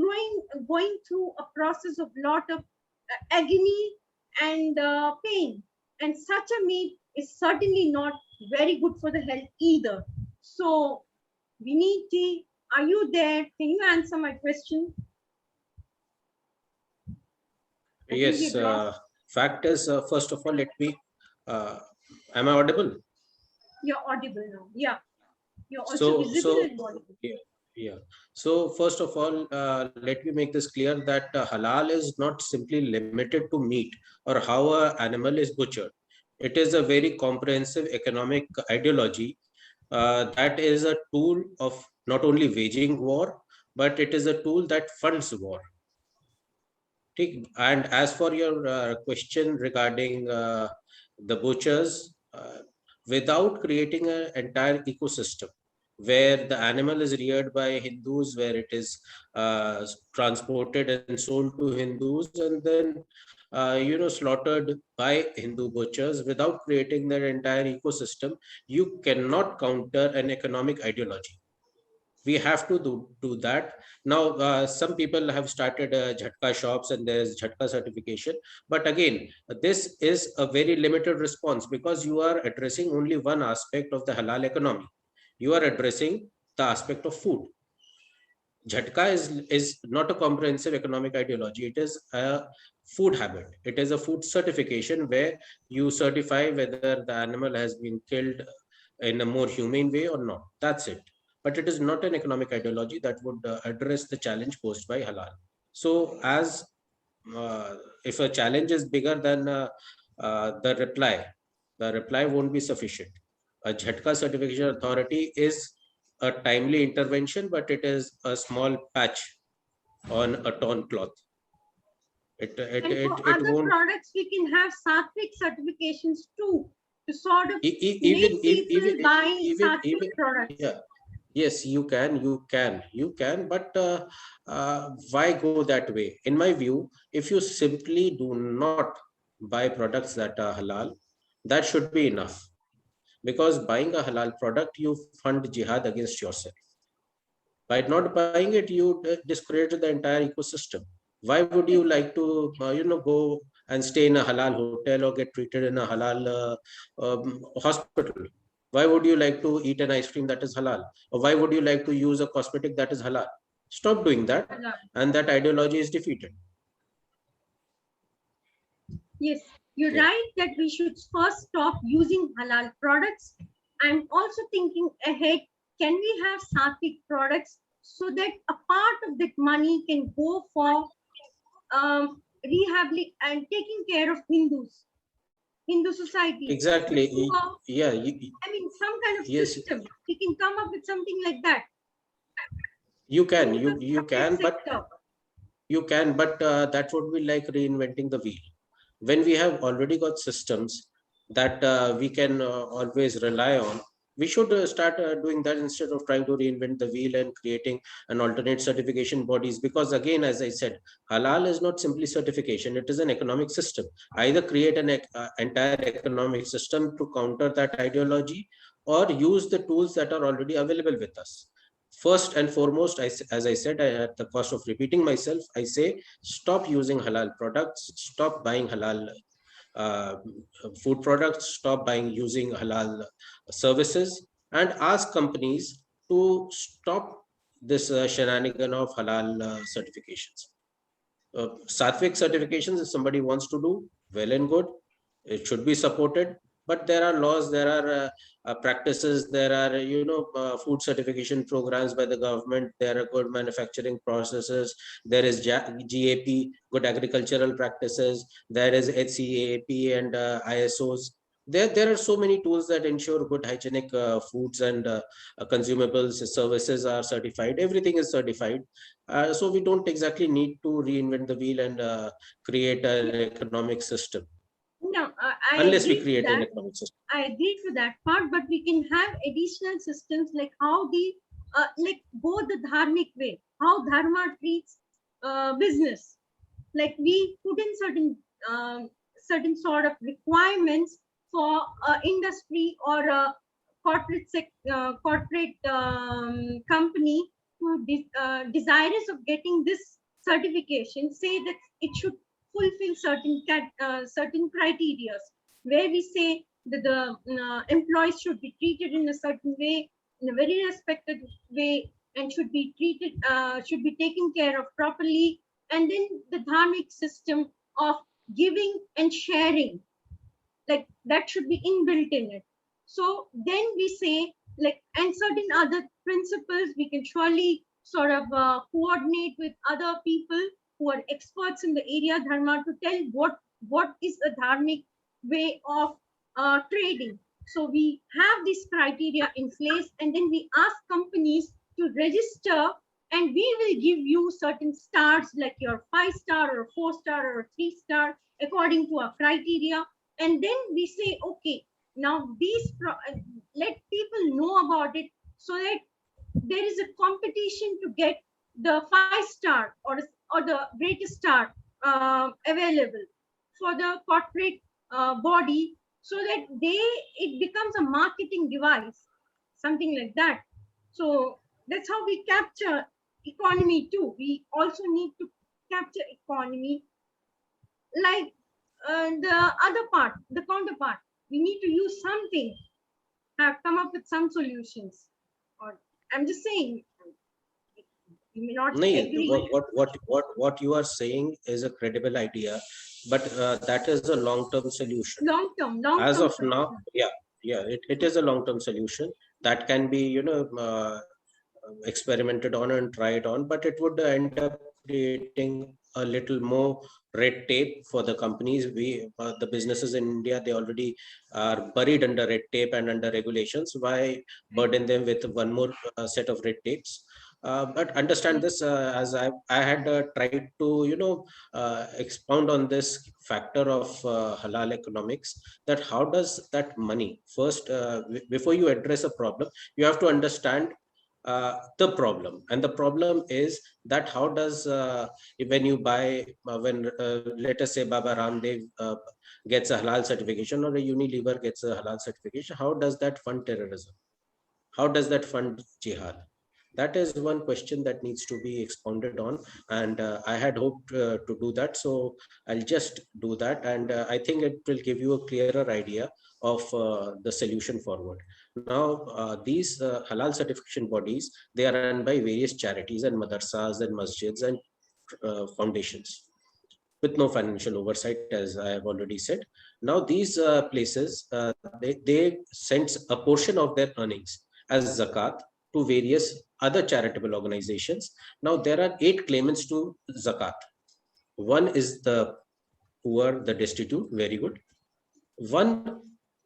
Speaker 1: going through a process of lot of agony and pain. And such a meat is certainly not very good for the health either. So, Viniti, are you there? Can you answer my question?
Speaker 2: Yes, fact is, first of all, let me, am I audible?
Speaker 1: You're audible now. Yeah. You're also visible and audible.
Speaker 2: Yeah. So first of all, let me make this clear that halal is not simply limited to meat or how an animal is butchered. It is a very comprehensive economic ideology that is a tool of not only waging war, but it is a tool that funds war. And as for your question regarding the butchers, without creating an entire ecosystem where the animal is reared by Hindus, where it is transported and sold to Hindus, and then slaughtered by Hindu butchers, without creating that entire ecosystem, you cannot counter an economic ideology. We have to do that. Now, some people have started jhatka shops and there's jhatka certification. But again, this is a very limited response because you are addressing only one aspect of the halal economy. You are addressing the aspect of food. Jhatka is not a comprehensive economic ideology. It is a food habit. It is a food certification where you certify whether the animal has been killed in a more humane way or not. That's it. But it is not an economic ideology that would address the challenge posed by halal. So as if a challenge is bigger than the reply won't be sufficient. A Jhatka certification authority is a timely intervention, but it is a small patch on a torn cloth.
Speaker 1: And for other products, we can have sattvic certifications too, to sort of make people buy sattvic products.
Speaker 2: Yeah. Yes, you can, but why go that way? In my view, if you simply do not buy products that are halal, that should be enough. Because buying a halal product, you fund jihad against yourself. By not buying it, you discredit the entire ecosystem. Why would you like to, go and stay in a halal hotel or get treated in a halal hospital? Why would you like to eat an ice cream that is halal? Or why would you like to use a cosmetic that is halal? Stop doing that, and that ideology is defeated.
Speaker 1: Yes, You're
Speaker 2: Yeah.
Speaker 1: right that we should first stop using halal products. I'm also thinking ahead, can we have Satvik products so that a part of that money can go for rehabilitation and taking care of Hindu society.
Speaker 2: Exactly.
Speaker 1: Poor,
Speaker 2: Yeah.
Speaker 1: I mean, some kind of
Speaker 2: Yes,
Speaker 1: system. We can come up with something like that.
Speaker 2: you can.
Speaker 1: In the
Speaker 2: You
Speaker 1: private
Speaker 2: can, but
Speaker 1: sector.
Speaker 2: that would be like reinventing the wheel. When we have already got systems that we can always rely on, we should start doing that instead of trying to reinvent the wheel and creating an alternate certification bodies. Because again, as I said, halal is not simply certification; it is an economic system. Either create an entire economic system to counter that ideology, or use the tools that are already available with us. First and foremost, as I said, at the cost of repeating myself, I say stop using halal products, stop buying halal uh, food products, stop buying using halal services, and ask companies to stop this shenanigan of halal certifications. Sattvic certifications, if somebody wants to do, well and good, it should be supported. But there are laws, there are practices, there are food certification programs by the government. There are good manufacturing processes. There is GAP, good agricultural practices. There is HCAP and ISOs. There are so many tools that ensure good hygienic foods and consumables, services are certified. Everything is certified. So we don't exactly need to reinvent the wheel and create an economic system,
Speaker 1: No, I
Speaker 2: unless we
Speaker 1: agree to
Speaker 2: create an
Speaker 1: that.
Speaker 2: economic system.
Speaker 1: I agree to that part, but we can have additional systems like how the like go the dharmic way, how dharma treats business. Like we put in certain sort of requirements for industry or a corporate company who desirous of getting this certification. Say that it should fulfill certain criteria, where we say that the employees should be treated in a certain way, in a very respected way, and should be taken care of properly. And then the dharmic system of giving and sharing, like that should be inbuilt in it. So then we say, like, and certain other principles we can surely sort of coordinate with other people who are experts in the area dharma to tell what is a dharmic way of trading. So we have this criteria in place, and then we ask companies to register, and we will give you certain stars, like your 5-star or a 4-star or a 3-star, according to our criteria. And then we say, okay, now let people know about it, so that there is a competition to get the 5-star or the greatest star available for the corporate body, so that it becomes a marketing device, something like that. So that's how we capture economy too. We also need to capture economy, like the other part, the counterpart. We need to use something, have come up with some solutions. Or I'm just saying, you may not
Speaker 2: No,
Speaker 1: agree.
Speaker 2: what you are saying is a credible idea, but that is a long-term solution.
Speaker 1: Long
Speaker 2: As
Speaker 1: term
Speaker 2: of now,
Speaker 1: solution.
Speaker 2: it is a long-term solution that can be, experimented on and tried on, but it would end up creating a little more red tape for the companies. The businesses in India, they already are buried under red tape and under regulations. Why burden them with one more set of red tapes? But understand this, as I had tried to expound on this factor of halal economics, that how does that money first, before you address a problem, you have to understand the problem. And the problem is that how does when you buy when let us say Baba Ramdev gets a halal certification, or a Unilever gets a halal certification, how does that fund terrorism? How does that fund jihad? That is one question that needs to be expounded on, and I had hoped to do that, so I'll just do that, and I think it will give you a clearer idea of the solution forward. Now, these halal certification bodies, they are run by various charities and madrasas and masjids and foundations. with no financial oversight, as I have already said. Now these places, they send a portion of their earnings as zakat to various other charitable organizations. Now there are 8 claimants to zakat. One is the poor, the destitute, very good. One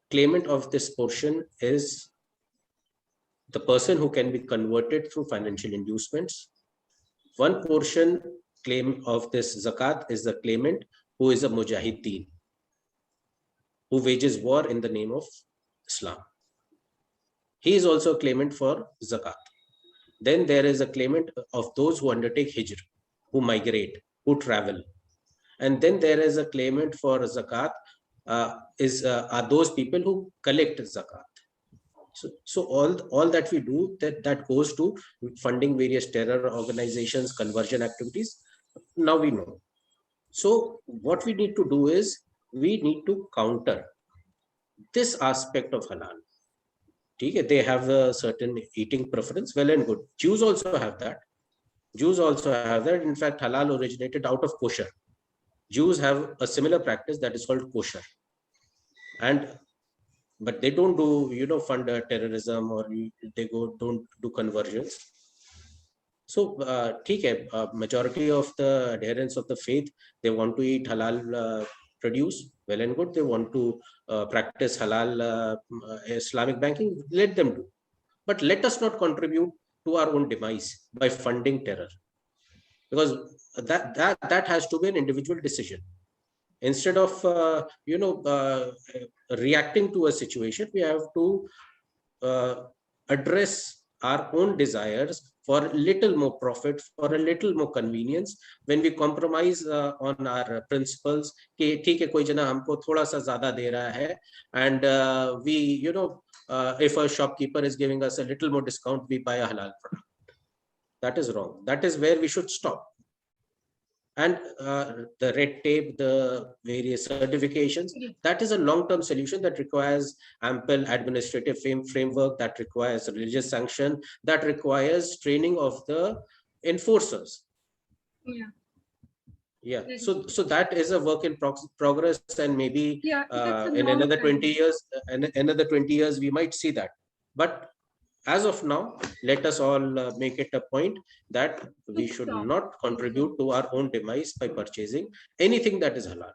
Speaker 2: claimant of this portion is the person who can be converted through financial inducements. One portion claim of this zakat is the claimant who is a mujahideen, who wages war in the name of Islam. He is also a claimant for zakat. Then there is a claimant of those who undertake hijr, who migrate, who travel. And then there is a claimant for zakat, are those people who collect zakat. So all that we do, that goes to funding various terror organizations, conversion activities. Now we know. So what we need to do is we need to counter this aspect of halal. Okay, they have a certain eating preference, well and good. Jews also have that. In fact, halal originated out of kosher. Jews have a similar practice that is called kosher. But they don't do, fund terrorism, or don't do conversions. So, majority of the adherents of the faith, they want to eat halal produce, well and good. They want to practice halal Islamic banking, let them do. But let us not contribute to our own demise by funding terror, because that has to be an individual decision. Instead of reacting to a situation, we have to address our own desires for a little more profit, for a little more convenience. When we compromise on our principles, कि ठीक है कोई जना हमको थोड़ा सा ज़्यादा दे रहा है, and if a shopkeeper is giving us a little more discount, we buy a halal product. That is wrong. That is where we should stop. And the red tape, the various certifications, that is a long-term solution that requires ample administrative framework, that requires religious sanction, that requires training of the enforcers. Yeah. So that is a work in progress, and maybe in another 20 years, we might see that. But as of now, let us all make it a point that we should not contribute to our own demise by purchasing anything that is halal.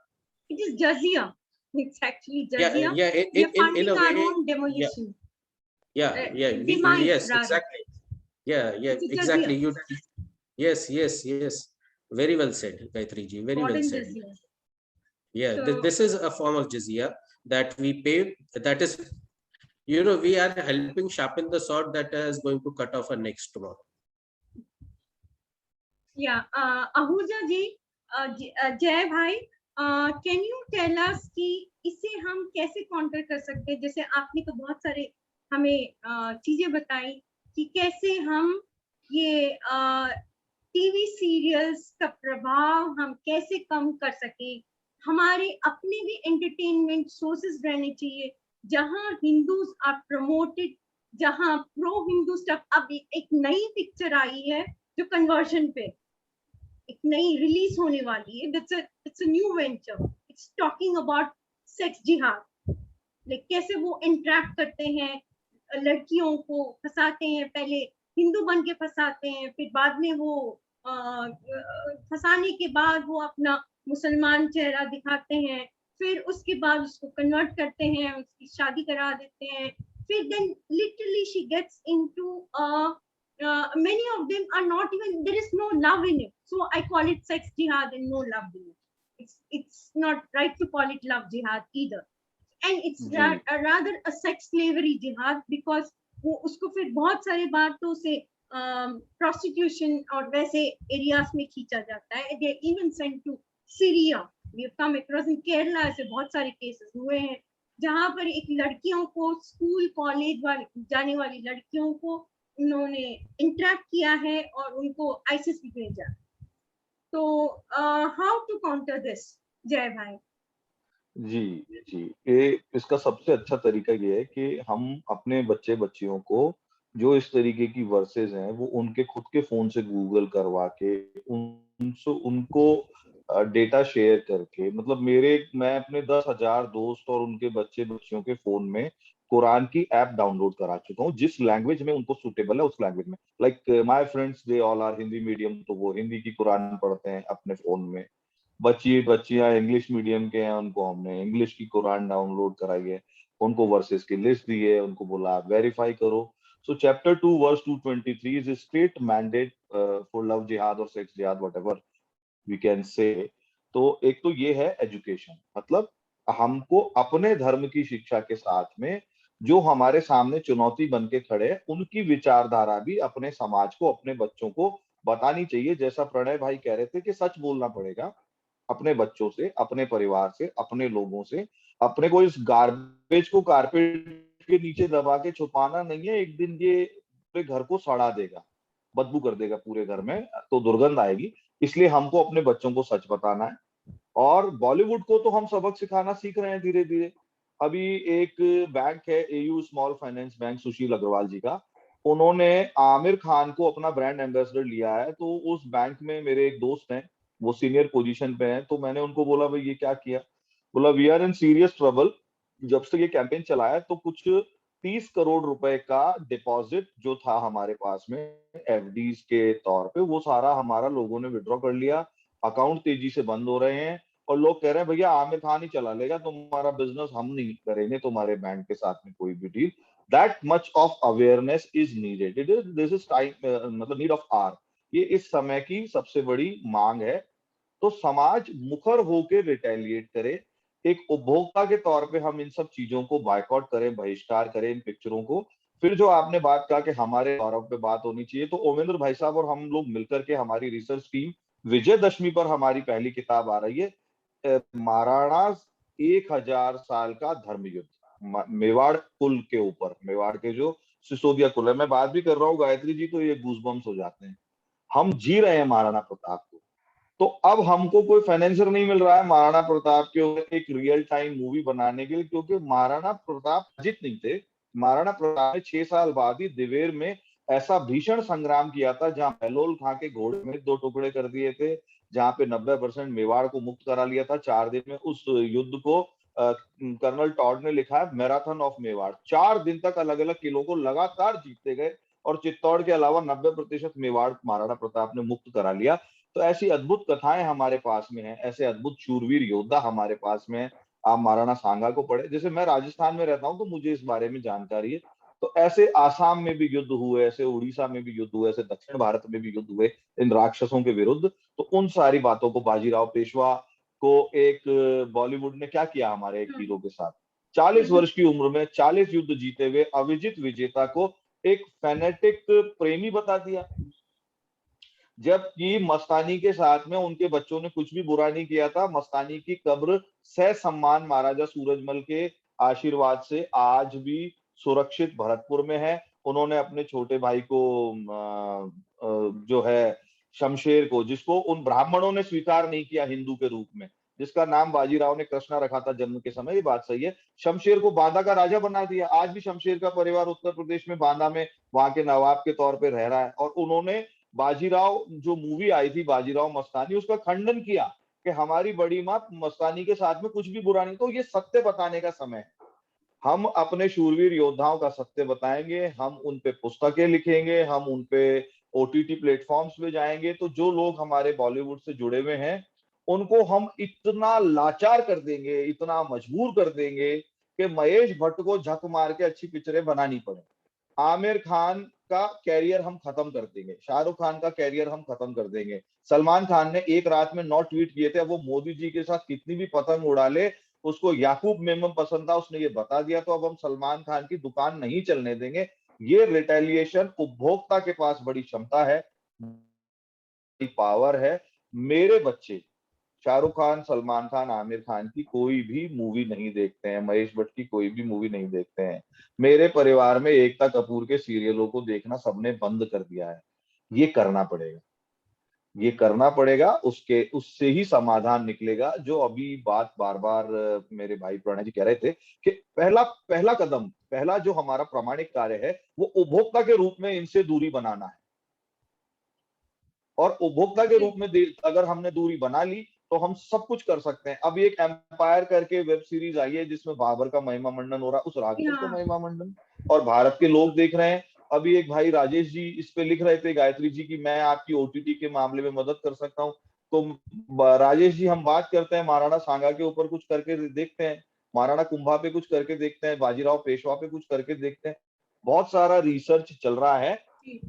Speaker 1: It is jizya. It's actually jizya.
Speaker 2: Yeah, in a way,
Speaker 1: own demolition.
Speaker 2: Yes, exactly. Yeah, exactly. Yes. Very well said, Gayatri ji. Very well said.
Speaker 1: Jizya.
Speaker 2: Yeah,
Speaker 1: So,
Speaker 2: this is a form of jizya that we pay. That is, we are helping sharpen the sword that is going to cut off our necks tomorrow.
Speaker 1: Yeah, Ahuja ji, Jay bhai, can you tell us कि इसे हम कैसे counter कर सकते हैं? जैसे आपने तो बहुत सारे हमें चीजें बताई कि कैसे हम ये टीवी सीरियल्स का प्रभाव हम कैसे कम कर सके. हमारे अपने भी एंटरटेनमेंट सोर्सेज रहने चाहिए जहां हिंदूज आर प्रमोटेड, जहां प्रो हिंदू स्टफ. अब एक नई पिक्चर आई है जो कन्वर्जन पे एक नई रिलीज होने वाली है. It's a new venture. It's talking about sex जिहाद. लाइक कैसे वो इंटरेक्ट करते हैं, लड़कियों को फंसाते हैं, पहले हिंदू बन के फंसाते हैं, फिर बाद में वो फंसाने के बाद वो अपना मुसलमान चेहरा दिखाते हैं, फिर उसके बाद उसको कन्वर्ट करते हैं, उसकी शादी करा देते हैं, फिर then literally she gets into many of them are not even, there is no love in it, so I call it sex jihad and no love in it. It's not right to call it love jihad either, and it's rather a sex slavery jihad, because वो उसको फिर बहुत सारे बार तो उसे prostitution और वैसे areas में खींचा जाता है. They even sent to Syria. We have come across in Kerala ऐसे बहुत सारे cases हुए हैं जहाँ पर एक लड़कियों को, स्कूल कॉलेज जाने वाली लड़कियों को उन्होंने इंट्रैप किया है और उनको आईसिस भी भेजा. तो how to counter this, जय भाई?
Speaker 3: जी, इसका सबसे अच्छा तरीका ये है कि हम अपने बच्चियों को जो इस तरीके की वर्सेस हैं वो उनके खुद के फोन से गूगल करवा के उनको डेटा शेयर करके, मतलब मैं अपने 10,000 दोस्त और उनके बच्चे बच्चियों के फोन में कुरान की ऐप डाउनलोड करा चुका हूँ, जिस लैंग्वेज में उनको सूटेबल है उस लैंग्वेज में। Like my friends they all are Hindi medium, तो वो हिंदी की कुरान पढ़ते हैं अपने फोन में। बच्चियां इंग्लिश मीडियम के हैं, उनको हमने इंग्लिश की कुरान डाउनलोड कराई है, उनको वर्सेस की लिस्ट दी है, उनको बोला आप वेरीफाई करो। So chapter 2 verse 223 is straight mandate for love jihad और सेक्स जिहाद, व्हाटएवर वी कैन से। तो एक तो ये है एजुकेशन, मतलब हमको अपने धर्म की शिक्षा के साथ में जो हमारे सामने चुनौती बन के खड़े हैं, उनकी विचारधारा भी अपने समाज को, अपने बच्चों को बतानी चाहिए। जैसा प्रणय भाई कह रहे थे कि सच बोलना पड़ेगा अपने बच्चों से, अपने परिवार से, अपने लोगों से। अपने को इस गार्बेज को कारपेट के नीचे दबा के छुपाना नहीं है, एक दिन ये पूरे घर को सड़ा देगा, बदबू कर देगा पूरे घर में, तो दुर्गंध आएगी। इसलिए हमको अपने बच्चों को सच बताना है। और बॉलीवुड को तो हम सबक सिखाना सीख रहे हैं धीरे धीरे। अभी एक बैंक है एयू स्मॉल फाइनेंस बैंक, सुशील अग्रवाल जी का, उन्होंने आमिर खान को अपना ब्रांड एम्बेसडर लिया है। तो उस बैंक में मेरे एक दोस्त हैं, वो सीनियर पोजीशन पे हैं, तो मैंने उनको बोला भाई ये क्या किया? बोला we are in serious trouble. जब से ये कैंपेन चलाया तो कुछ 30 करोड़ रुपए का डिपॉजिट जो था हमारे पास में एफडीज के तौर पे, वो सारा हमारा लोगों ने विड्रॉ कर लिया। अकाउंट तेजी से बंद हो रहे हैं और लोग कह रहे हैं भैया आमिर खान ही चला लेगा तुम्हारा बिजनेस, हम नहीं करेंगे तुम्हारे बैंक के साथ में कोई भी deal. That much of awareness is needed, it is this is time, मतलब नीड ऑफ आवर। ये इस समय की सबसे बड़ी मांग है। तो समाज मुखर होकर रिटेलिएट करे, एक उपभोक्ता के तौर पे हम इन सब चीजों को बायकॉट करें, बहिष्कार करें इन पिक्चरों को। फिर जो आपने बात कहा कि हमारे गौरव पे बात होनी चाहिए, तो ओमेंद्र भाई साहब और हम लोग मिलकर के, हमारी रिसर्च टीम, विजयदशमी पर हमारी पहली किताब आ रही है, महाराणा 1000 साल का धर्म युद्ध, मेवाड़ कुल के ऊपर, मेवाड़ के जो सिसोदिया कुल है। मैं बात भी कर रहा हूँ गायत्री जी तो ये गूजबम्स हो जाते हैं। हम जी रहे हैं महाराणा प्रताप को। तो अब हमको कोई फाइनेंसर नहीं मिल रहा है महाराणा प्रताप के ऊपर एक रियल टाइम मूवी बनाने के लिए, क्योंकि महाराणा प्रताप जीत नहीं थे। महाराणा प्रताप ने 6 साल बाद ही दिवेर में ऐसा भीषण संग्राम किया था, जहां बहलोल खां के घोड़े में 2 टुकड़े कर दिए थे, जहां पे 90% मेवाड़ को मुक्त करा लिया था 4 दिन में। उस युद्ध को कर्नल टॉड ने लिखा है मैराथन ऑफ मेवाड़। 4 दिन तक अलग अलग किलों को लगातार जीतते गए और चित्तौड़ के अलावा 90% मेवाड़ महाराणा प्रताप ने मुक्त करा लिया। तो ऐसी अद्भुत कथाएं हमारे पास में हैं, ऐसे अद्भुत शूरवीर योद्धा हमारे पास में हैं। आप महाराणा सांगा को पढ़े, जैसे मैं राजस्थान में रहता हूं तो मुझे इस बारे में जानकारी है। तो ऐसे आसाम में भी युद्ध हुए, ऐसे उड़ीसा में भी युद्ध हुए, ऐसे दक्षिण भारत में भी युद्ध हुए इन राक्षसों के विरुद्ध। तो उन सारी बातों को, बाजीराव पेशवा को एक बॉलीवुड ने क्या किया हमारे एक हीरो के साथ, 40 वर्ष की उम्र में 40 युद्ध जीते हुए अविजित विजेता को एक फैनेटिक प्रेमी बता दिया, जबकि मस्तानी के साथ में उनके बच्चों ने कुछ भी बुरा नहीं किया था। मस्तानी की कब्र सह सम्मान महाराजा सूरजमल के आशीर्वाद से आज भी सुरक्षित भरतपुर में है। उन्होंने अपने छोटे भाई को जो है शमशेर को, जिसको उन ब्राह्मणों ने स्वीकार नहीं किया हिंदू के रूप में, जिसका नाम बाजीराव ने कृष्णा रखा था जन्म के समय, ये बात सही है, शमशेर को बांदा का राजा बना दिया। आज भी शमशेर का परिवार उत्तर प्रदेश में बांदा में वहां के नवाब के तौर पर रह रहा है। और उन्होंने बाजीराव, जो मूवी आई थी बाजीराव मस्तानी, उसका खंडन किया कि हमारी बड़ी माँ मस्तानी के साथ में कुछ भी बुरा नहीं। तो ये सत्य बताने का समय है। हम अपने शूरवीर योद्धाओं का सत्य बताएंगे, हम उन पे पुस्तकें लिखेंगे, हम उन पे ओटीटी प्लेटफॉर्म्स पे जाएंगे। तो जो लोग हमारे बॉलीवुड से जुड़े हुए हैं उनको हम इतना लाचार कर देंगे, इतना मजबूर कर देंगे कि महेश भट्ट को झक मार के अच्छी पिक्चरें बनानी पड़े। आमिर खान का कैरियर हम खत्म कर देंगे, शाहरुख खान का कैरियर हम खत्म कर देंगे। सलमान खान ने एक रात में 9 ट्वीट किए थे। अब वो मोदी जी के साथ कितनी भी पतंग उड़ा ले, उसको याकूब मेमन पसंद था, उसने ये बता दिया, तो अब हम सलमान खान की दुकान नहीं चलने देंगे। ये रिटेलिएशन, उपभोक्ता के पास बड़ी क्षमता है, पावर है। मेरे बच्चे शाहरुख खान, सलमान खान, आमिर खान की कोई भी मूवी नहीं देखते हैं, महेश भट्ट की कोई भी मूवी नहीं देखते हैं। मेरे परिवार में एकता कपूर के सीरियलों को देखना सबने बंद कर दिया है। ये करना पड़ेगा, ये करना पड़ेगा, उसके उससे ही समाधान निकलेगा। जो अभी बात बार बार मेरे भाई प्रणय जी कह रहे थे कि पहला पहला कदम, पहला जो हमारा प्रामाणिक कार्य है वो उपभोक्ता के रूप में इनसे दूरी बनाना है। और उपभोक्ता के रूप में अगर हमने दूरी बना ली तो हम सब कुछ कर सकते हैं। अभी एक एम्पायर करके वेब सीरीज आई है जिसमें बाबर का महिमा मंडन हो रहा है, उस राक्षस का महिमा मंडन, और भारत के लोग देख रहे हैं। अभी एक भाई राजेश जी इस पे लिख रहे थे, गायत्री जी, की मैं आपकी ओटीटी के मामले में मदद कर सकता हूँ। तो राजेश जी, हम बात करते हैं महाराणा सांगा के ऊपर कुछ करके देखते हैं, महाराणा कुंभा पे कुछ करके देखते हैं, बाजीराव पेशवा पे कुछ करके देखते हैं। बहुत सारा रिसर्च चल रहा है।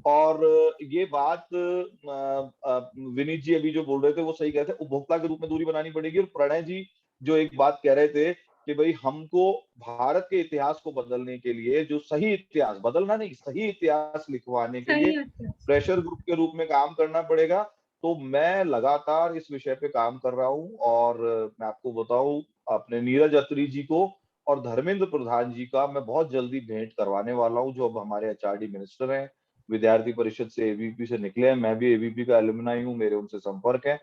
Speaker 3: और ये बात विनीत जी अभी जो बोल रहे थे वो सही कह रहे थे, उपभोक्ता के रूप में दूरी बनानी पड़ेगी। और प्रणय जी जो एक बात कह रहे थे कि भाई हमको भारत के इतिहास को बदलने के लिए, जो सही इतिहास, बदलना नहीं, सही इतिहास लिखवाने के लिए प्रेशर ग्रुप के रूप में काम करना पड़ेगा। तो मैं लगातार इस विषय पे काम कर रहा हूँ। और मैं आपको बताऊं, अपने नीरज अत्री जी को और धर्मेंद्र प्रधान जी का मैं बहुत जल्दी भेंट करवाने वाला हूँ, जो अब हमारे एचआरडी मिनिस्टर हैं, विद्यार्थी परिषद से, एबीपी से निकले हैं। मैं भी एबीपी का एलुमनाई हूँ, मेरे उनसे संपर्क है।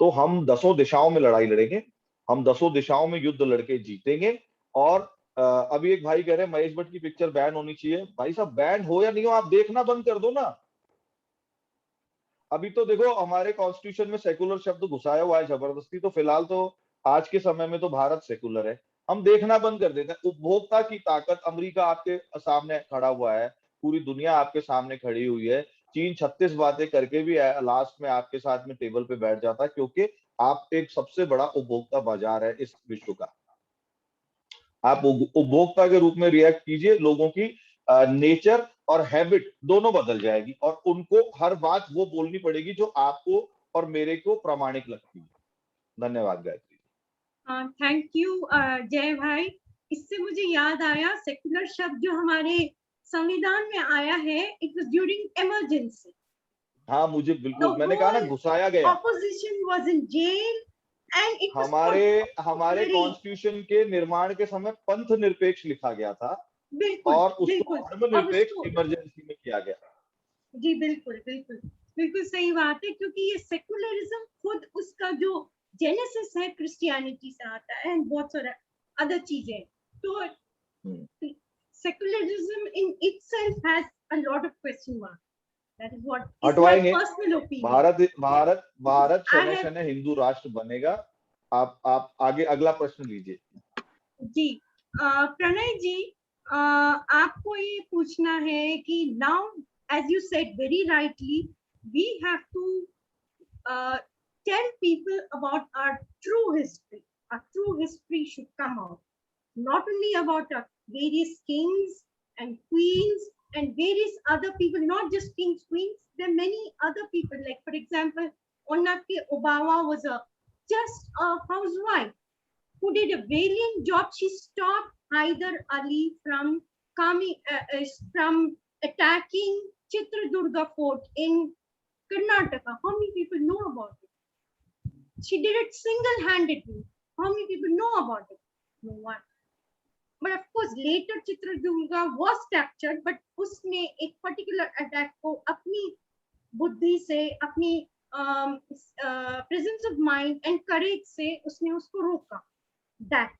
Speaker 3: तो हम 10 दिशाओं में लड़ाई लड़ेंगे, हम 10 दिशाओं में युद्ध लड़के जीतेंगे। और अभी एक भाई कह रहे हैं महेश भट्ट की पिक्चर बैन होनी चाहिए। भाई साहब, बैन हो या नहीं हो, आप देखना बंद कर दो ना। अभी तो देखो हमारे कॉन्स्टिट्यूशन में सेकुलर शब्द घुसाया हुआ है जबरदस्ती, तो फिलहाल तो आज के समय में तो भारत सेकुलर है, हम देखना बंद कर देते हैं। उपभोक्ता की ताकत, अमेरिका आपके सामने खड़ा हुआ है, पूरी दुनिया आपके सामने खड़ी हुई है। चीन 36 बातें करके भी लास्ट में आपके साथ में टेबल पे बैठ जाता है, क्योंकि आप एक सबसे बड़ा उपभोक्ता बाजार है इस विश्व का। आप उपभोक्ता के रूप में रिएक्ट कीजिए, लोगों की नेचर और हैबिट दोनों बदल जाएगी, और उनको हर बात वो बोलनी पड़ेगी जो आपको और मेरे को प्रामाणिक लगती है। धन्यवाद गायत्री।
Speaker 1: थैंक यू जय भाई। इससे मुझे याद आया, सेकुलर शब्द जो हमारे संविधान में आया है, इट वाज ड्यूरिंग इमरजेंसी।
Speaker 3: हाँ, मुझे बिल्कुल, मैंने कहा ना, घुसाया गया।
Speaker 1: Opposition was in jail and it was
Speaker 3: हमारे कॉन्स्टिट्यूशन के निर्माण के समय पंथ निरपेक्ष लिखा गया था,
Speaker 1: बिल्कुल
Speaker 3: और उसको
Speaker 1: बिल्कुल,
Speaker 3: धर्मनिरपेक्ष इमरजेंसी में किया गया।
Speaker 1: जी बिल्कुल बिल्कुल बिल्कुल सही बात है, क्योंकि ये सेकुलरिज्म खुद उसका जो जेनेसिस है क्रिश्चियनिटी से आता है, एंड बहुत सारा अदर चीजें। तो secularism in itself has a lot of question mark. That is what is my personal opinion.
Speaker 3: Bharat शनै शनै हिंदू राष्ट्र बनेगा। आप आगे अगला प्रश्न लीजिए।
Speaker 1: जी प्रणय जी, आपको ये पूछना है कि now, as you said very rightly, we have to tell people about our true history. Our true history should come out, not only about our various kings and queens and various other people, not just kings, queens. There are many other people, like for example, Onake Obawa was just a housewife who did a valiant job. She stopped Hyder Ali from attacking Chitradurga fort in Karnataka. How many people know about it? She did it single-handedly. How many people know about it? No one. But of course, later Chitradurga was captured, but उसने एक particular attack को अपनी बुद्धि से, अपनी presence of mind and courage से उसने उसको रोका. That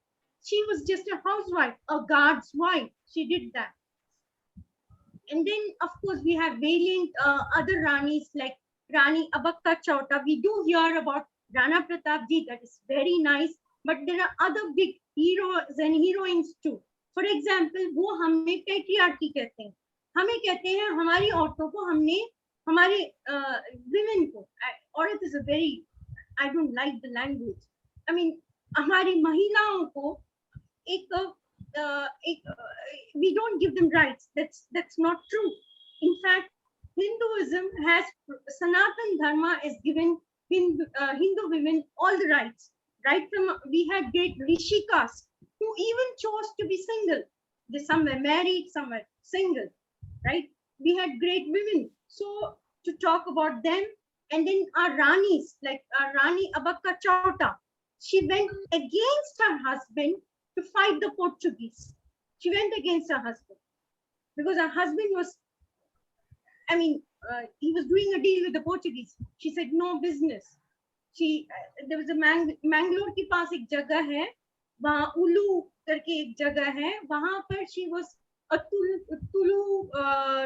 Speaker 1: she was just a housewife, a guard's wife. She did that. And then, of course, we have valiant other Ranis like Rani Abakka Chauta. We do hear about Rana Pratap Ji. That is very nice. But there are other big heroes and heroines too. For example, वो हमें patriarchy कहते हैं. हमें कहते हैं हमारी औरतों को, हमने हमारे women को, औरत is a very, I don't like the language. I mean, हमारी महिलाओं को we don't give them rights. That's not true. In fact, Hinduism has, Sanatan Dharma is given Hindu women all the rights. Right from, we had great Rishikas who even chose to be single. Some were married, some were single. Right? We had great women. So to talk about them, and then our Ranis, like Rani Abakka Chauta, she went against her husband to fight the Portuguese. She went against her husband because her husband was, he was doing a deal with the Portuguese. She said no business. There was a Mangalore के पास एक जगह है, वहाँ उल्लू करके एक जगह है, वहाँ पर she was a Tulu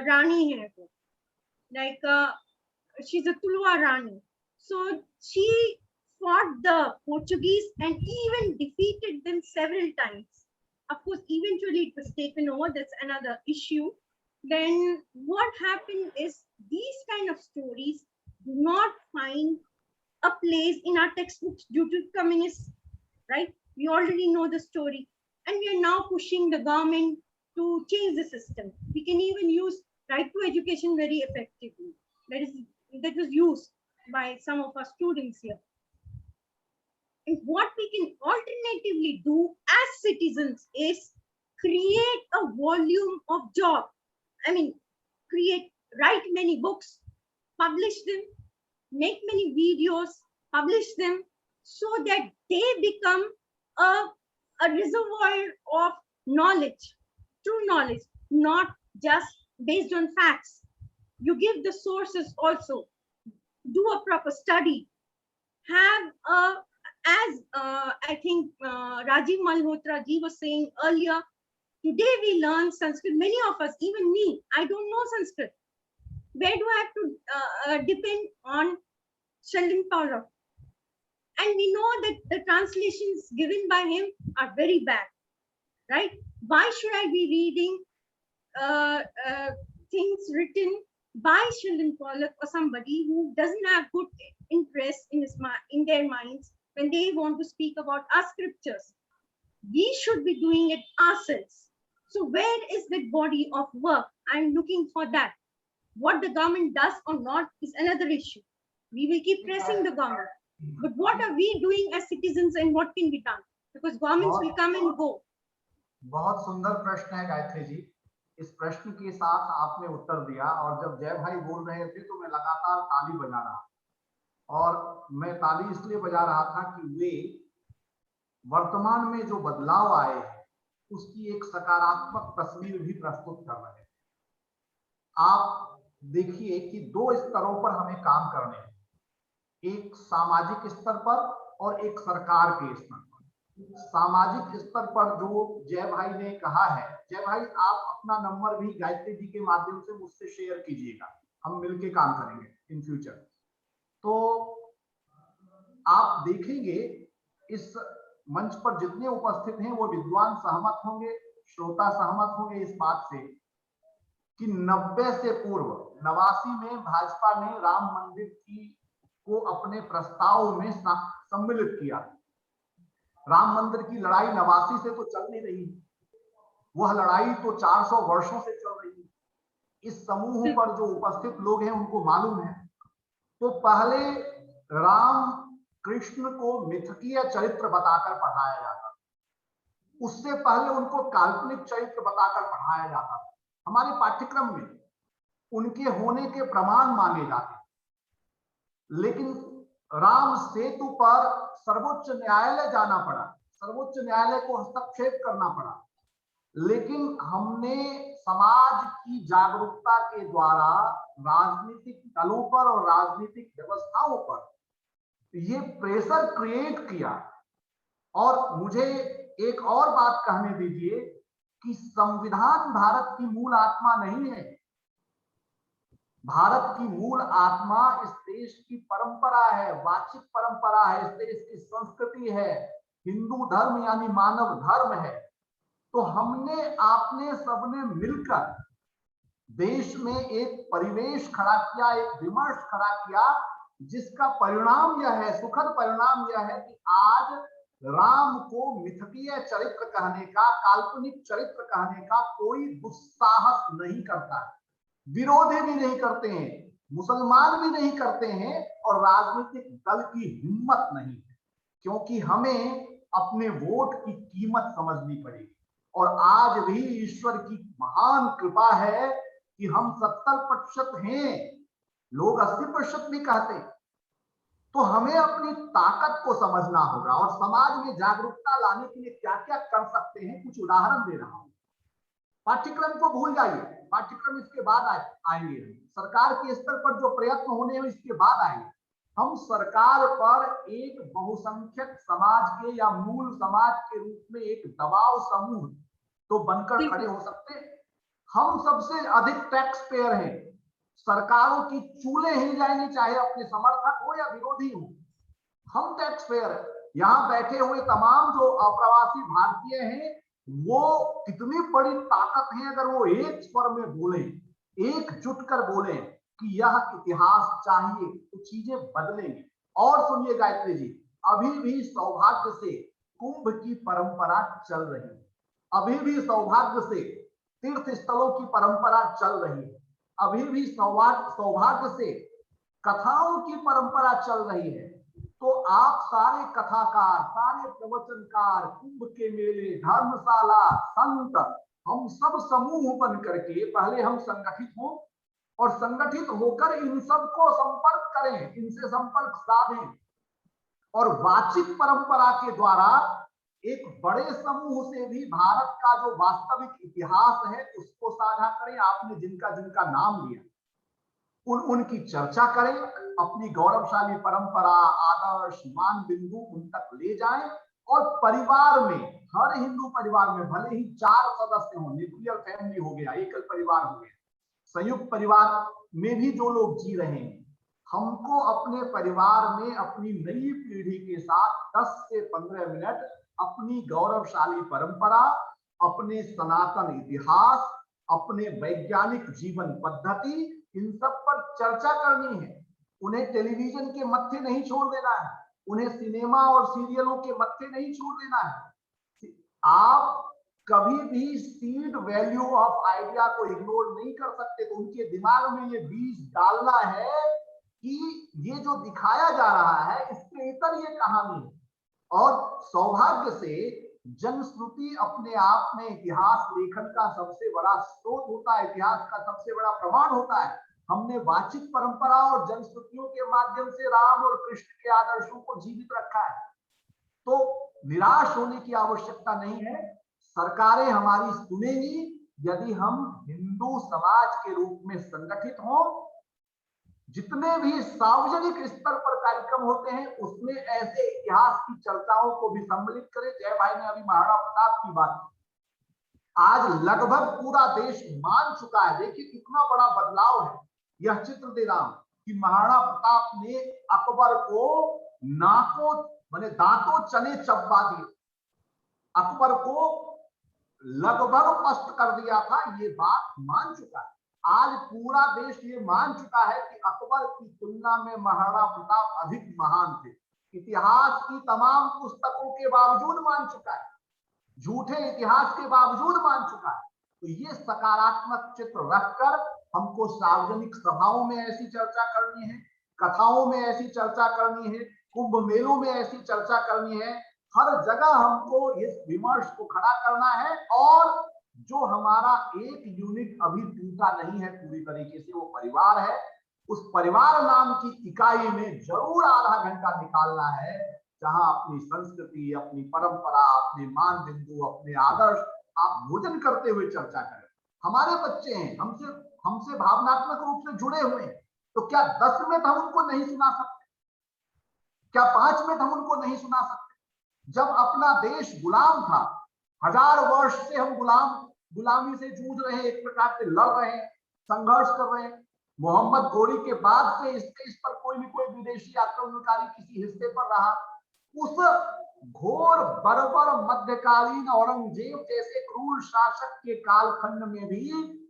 Speaker 1: Rani है वो, like she's a Tulua Rani. So she fought the Portuguese and even defeated them several times. Of course, eventually it was taken over. That's another issue. Then what happened is these kind of stories do not find a place in our textbooks due to communists, right? We already know the story. And we are now pushing the government to change the system. We can even use right to education very effectively. That was used by some of our students here. And what we can alternatively do as citizens is create a volume of job. I mean, write many books, publish them, make many videos, publish them, so that they become a reservoir of knowledge, true knowledge, not just based on facts. You give the sources also, do a proper study, have as I think Rajiv Malhotra ji was saying earlier, today we learn Sanskrit, many of us, even me, I don't know Sanskrit. Where do I have to depend on Sheldon Fowler? And we know that the translations given by him are very bad, right? Why should I be reading things written by Sheldon Pollock or somebody who doesn't have good interest in their minds when they want to speak about our scriptures? We should be doing it ourselves. So where is that body of work? I'm looking for that. What the government does or not is another issue. We will keep pressing the government. But what are we doing as citizens and what can be done? Because governments will come and go.
Speaker 4: बहुत सुंदर प्रश्न है गायत्री जी। इस प्रश्न के साथ आपने उत्तर दिया, और जब जय भाई बोल रहे थे तो मैं लगातार ताली बजा रहा, और मैं ताली इसलिए बजा रहा था कि वे वर्तमान में जो बदलाव आए हैं उसकी एक सकारात्मक तस्वीर भी प्रस्तुत कर रहे हैं। आप देखिए कि दो स्तरों पर हमें काम करने हैं, एक सामाजिक स्तर पर और एक सरकार के स्तर पर। सामाजिक स्तर पर जो जय भाई ने कहा है, जय भाई आप अपना नंबर भी गायत्री जी के माध्यम से मुझसे शेयर कीजिएगा, हम मिलके काम करेंगे इन फ्यूचर। तो आप देखेंगे इस मंच पर जितने उपस्थित हैं वो विद्वान सहमत होंगे, श्रोता सहमत होंगे इस बात से कि 90 से पूर्व 89 में भाजपा ने राम मंदिर को अपने प्रस्ताव में सम्मिलित किया। राम मंदिर की लड़ाई 89 से तो चल नहीं रही, वह लड़ाई तो 400 वर्षों से चल रही है। इस समूह पर जो उपस्थित लोग हैं उनको मालूम है। तो पहले राम कृष्ण को मिथकीय चरित्र बताकर पढ़ाया जाता, उससे पहले उनको काल्पनिक चरित्र बताकर पढ़ाया जाता। हमारे पाठ्यक्रम में उनके होने के प्रमाण मांगे जाते, लेकिन राम सेतु पर सर्वोच्च न्यायालय जाना पड़ा, सर्वोच्च न्यायालय को हस्तक्षेप करना पड़ा। लेकिन हमने समाज की जागरूकता के द्वारा राजनीतिक दलों पर और राजनीतिक व्यवस्थाओं पर ये प्रेशर क्रिएट किया। और मुझे एक और बात कहने दीजिए कि संविधान भारत की मूल आत्मा नहीं है। भारत की मूल आत्मा इस देश की परंपरा है, वाचिक परंपरा है, इस देश की संस्कृति है, हिंदू धर्म यानी मानव धर्म है। तो हमने आपने सबने मिलकर देश में एक परिवेश खड़ा किया, एक विमर्श खड़ा किया, जिसका परिणाम यह है, सुखद परिणाम यह है कि आज राम को मिथकीय चरित्र कहने का, काल्पनिक चरित्र कहने का कोई दुस्साहस नहीं करता है, विरोधी भी नहीं करते हैं, मुसलमान भी नहीं करते हैं, और राजनीतिक दल की हिम्मत नहीं है, क्योंकि हमें अपने वोट की कीमत समझनी पड़ेगी। और आज भी ईश्वर की महान कृपा है कि हम 70% हैं, लोग 80% भी कहते हैं। तो हमें अपनी ताकत को समझना होगा और समाज में जागरूकता लाने के लिए क्या क्या कर सकते हैं, कुछ उदाहरण दे रहा हूं। पाठ्यक्रम को भूल जाइए, पाठ्यक्रम इसके बाद आएंगे। सरकार के स्तर पर जो प्रयत्न होने हैं इसके बाद आएंगे। हम सरकार पर एक बहुसंख्यक समाज के या मूल समाज के रूप में एक दबाव समूह तो बनकर खड़े हो सकते हैं। हम सबसे अधिक टैक्स पेयर हैं, सरकारों की चूल्हे हिल जाएंगी, चाहे अपने समर्थक हो या विरोधी हो। हम टैक्स पेयर हैं। यहाँ बैठे हुए तमाम जो अप्रवासी भारतीय हैं, वो कितनी बड़ी ताकत है अगर वो एक स्वर में बोले, एकजुट कर बोले कि यह इतिहास चाहिए, तो चीजें बदलेंगी। और सुनिए गायत्री जी, अभी भी सौभाग्य से कुंभ की परंपरा चल रही है, अभी भी सौभाग्य से तीर्थ स्थलों की परंपरा चल रही है, अभी भी सौभाग्य से कथाओं की परंपरा चल रही है। तो आप सारे कथाकार, सारे प्रवचनकार, कुंभ के मेले, धर्मशाला, संत, हम सब समूह बन करके पहले हम संगठित हों और संगठित होकर इन सबको संपर्क करें, इनसे संपर्क साधें और वाचिक परंपरा के द्वारा एक बड़े समूह से भी भारत का जो वास्तविक इतिहास है उसको साझा करें। आपने जिनका जिनका नाम लिया उनकी चर्चा करें, अपनी गौरवशाली परंपरा, आदर्श, मान बिंदु उन तक ले जाएं और परिवार में, हर हिंदू परिवार में भले ही 4 सदस्य हो, न्यूक्लियर फैमिली हो गया, एकल परिवार हो गया, संयुक्त परिवार में भी जो लोग जी रहे हैं, हमको अपने परिवार में अपनी नई पीढ़ी के साथ 10 से 15 मिनट अपनी गौरवशाली परंपरा, अपने सनातन इतिहास, अपने वैज्ञानिक जीवन पद्धति, इन सब पर चर्चा करनी है। उन्हें टेलीविजन के मत्थे नहीं छोड़ देना है, उन्हें सिनेमा और सीरियलों के मत्थे नहीं छोड़ देना है। आप कभी भी सीड वैल्यू ऑफ आइडिया को इग्नोर नहीं कर सकते। तो उनके दिमाग में ये बीज डालना है कि ये जो दिखाया जा रहा है इसके इतर ये कहानी है। और सौभाग्य से जनश्रुति अपने आप में इतिहास लेखन का सबसे बड़ा स्रोत होता है, इतिहास का सबसे बड़ा प्रमाण होता है। हमने वाचिक परंपरा और जनश्रुतियों के माध्यम से राम और कृष्ण के आदर्शों को जीवित रखा है। तो निराश होने की आवश्यकता नहीं है, सरकारें हमारी सुनेंगी यदि हम हिंदू समाज के रूप में संगठित हों। जितने भी सार्वजनिक स्तर पर कार्यक्रम होते हैं उसमें ऐसे इतिहास की चर्चाओं को भी सम्मिलित करें। जय भाई ने अभी महाराणा प्रताप की बात की, आज लगभग पूरा देश मान चुका है। देखिए कितना बड़ा बदलाव है। यह चित्र दे रहा हूं कि महाराणा प्रताप ने अकबर को नाकों माने दांतों चने चबा दिए, अकबर को लगभग पस्त कर दिया था। ये बात मान चुका है। आज पूरा देश ये मान चुका है कि अकबर की तुलना में महाराणा प्रताप अधिक महान थे। इतिहास की तमाम पुस्तकों के बावजूद मान चुका है, झूठे इतिहास के बावजूद मान चुका है। तो ये सकारात्मक चित्र रखकर हमको सार्वजनिक सभाओं में ऐसी चर्चा करनी है, कथाओं में ऐसी चर्चा करनी है, कुंभ मेलों में ऐसी चर्चा करनी है। हर जगह हमको इस विमर्श को खड़ा करना है। और जो हमारा एक यूनिट अभी टूटा नहीं है पूरी तरीके से, वो परिवार है। उस परिवार नाम की इकाई में जरूर आधा घंटा निकालना है, जहां अपनी संस्कृति, अपनी परंपरा, अपने मान बिंदु, अपने आदर्श आप भोजन करते हुए चर्चा करें। हमारे बच्चे हैं, हमसे भावनात्मक रूप से जुड़े हुए हैं, तो क्या 10 मिनट हम उनको नहीं सुना सकते? क्या 5 मिनट हम उनको नहीं सुना सकते? जब अपना देश गुलाम था, 1000 वर्ष से हम गुलामी से जूझ रहे हैं, एक प्रकार से लड़ रहे हैं, संघर्ष कर रहे हैं। मोहम्मद गोरी के बाद से इस पर कोई भी कोई विदेशी आक्रमणकारी किसी हिस्से पर रहा। उस घोर बर्बर मध्यकालीन औरंगजेब जैसे क्रूर शासक के कालखंड में भी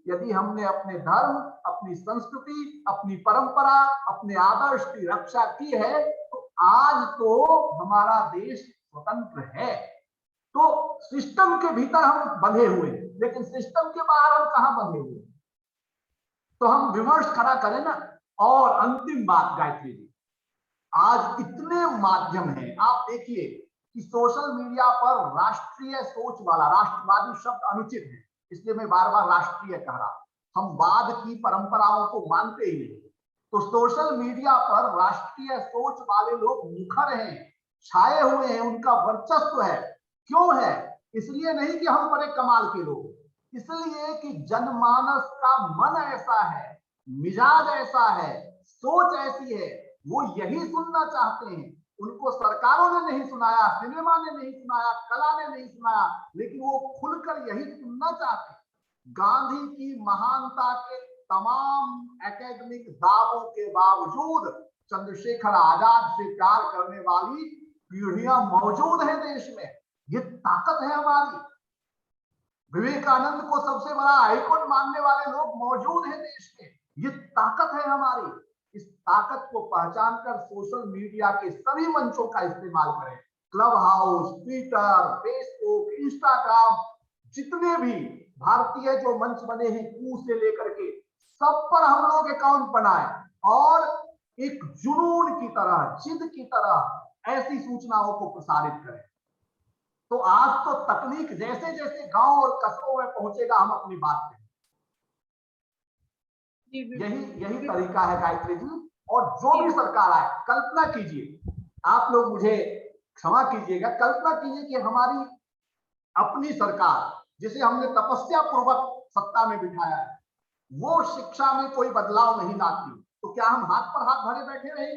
Speaker 4: यदि हमने अपने धर्म, अपनी संस्कृति, अपनी परंपरा, अपने आदर्श की रक्षा की है, तो आज तो हमारा देश स्वतंत्र है। तो सिस्टम के भीतर हम बंधे हुए हैं, लेकिन सिस्टम के बाहर हम कहां बंधे हुए? तो हम विमर्श खड़ा करें ना। और अंतिम बात गायत्री जी, आज इतने माध्यम हैं, आप देखिए कि सोशल मीडिया पर राष्ट्रीय सोच वाला, राष्ट्रवादी शब्द अनुचित है, इसलिए मैं बार बार राष्ट्रीय कह रहा हूं। हम वाद की परंपराओं को मानते ही नहीं। तो सोशल मीडिया पर राष्ट्रीय सोच वाले लोग मुखर हैं, छाए हुए हैं, उनका वर्चस्व है। क्यों है? इसलिए नहीं कि हम बड़े कमाल के लोग, इसलिए कि जनमानस का मन ऐसा है, मिजाज ऐसा है, सोच ऐसी है, वो यही सुनना चाहते हैं। उनको सरकारों ने नहीं सुनाया, सिनेमा ने नहीं सुनाया, कला ने नहीं सुनाया, लेकिन वो खुलकर यही सुनना चाहते हैं। गांधी की महानता के तमाम एकेडमिक दावों के बावजूद चंद्रशेखर आजाद से प्यार करने वाली पीढ़ियां मौजूद हैं देश में। ये ताकत है हमारी। विवेकानंद को सबसे बड़ा आइकॉन मानने वाले लोग मौजूद हैं देश में। ये ताकत है हमारी। इस ताकत को पहचान कर सोशल मीडिया के सभी मंचों का इस्तेमाल करें। Club house, Twitter, Facebook, Instagram, जितने भी भारतीय जो मंच बने हैं कू से लेकर के, सब पर हम लोग अकाउंट बनाएं और एक जुनून की तरह, जिद की तरह ऐसी सूचनाओं को प्रसारित करें। तो आज तो तकनीक जैसे जैसे गांव और कस्बों में पहुंचेगा, हम अपनी बात करें। यही तरीका है गायत्री जी। और जो भी सरकार आए, कल्पना कीजिए, आप लोग मुझे क्षमा कीजिएगा, कल्पना कीजिए कि हमारी अपनी सरकार जिसे हमने तपस्या पूर्वक सत्ता में बिठाया है, वो शिक्षा में कोई बदलाव नहीं लाती, तो क्या हम हाथ पर हाथ धरे बैठे रहे?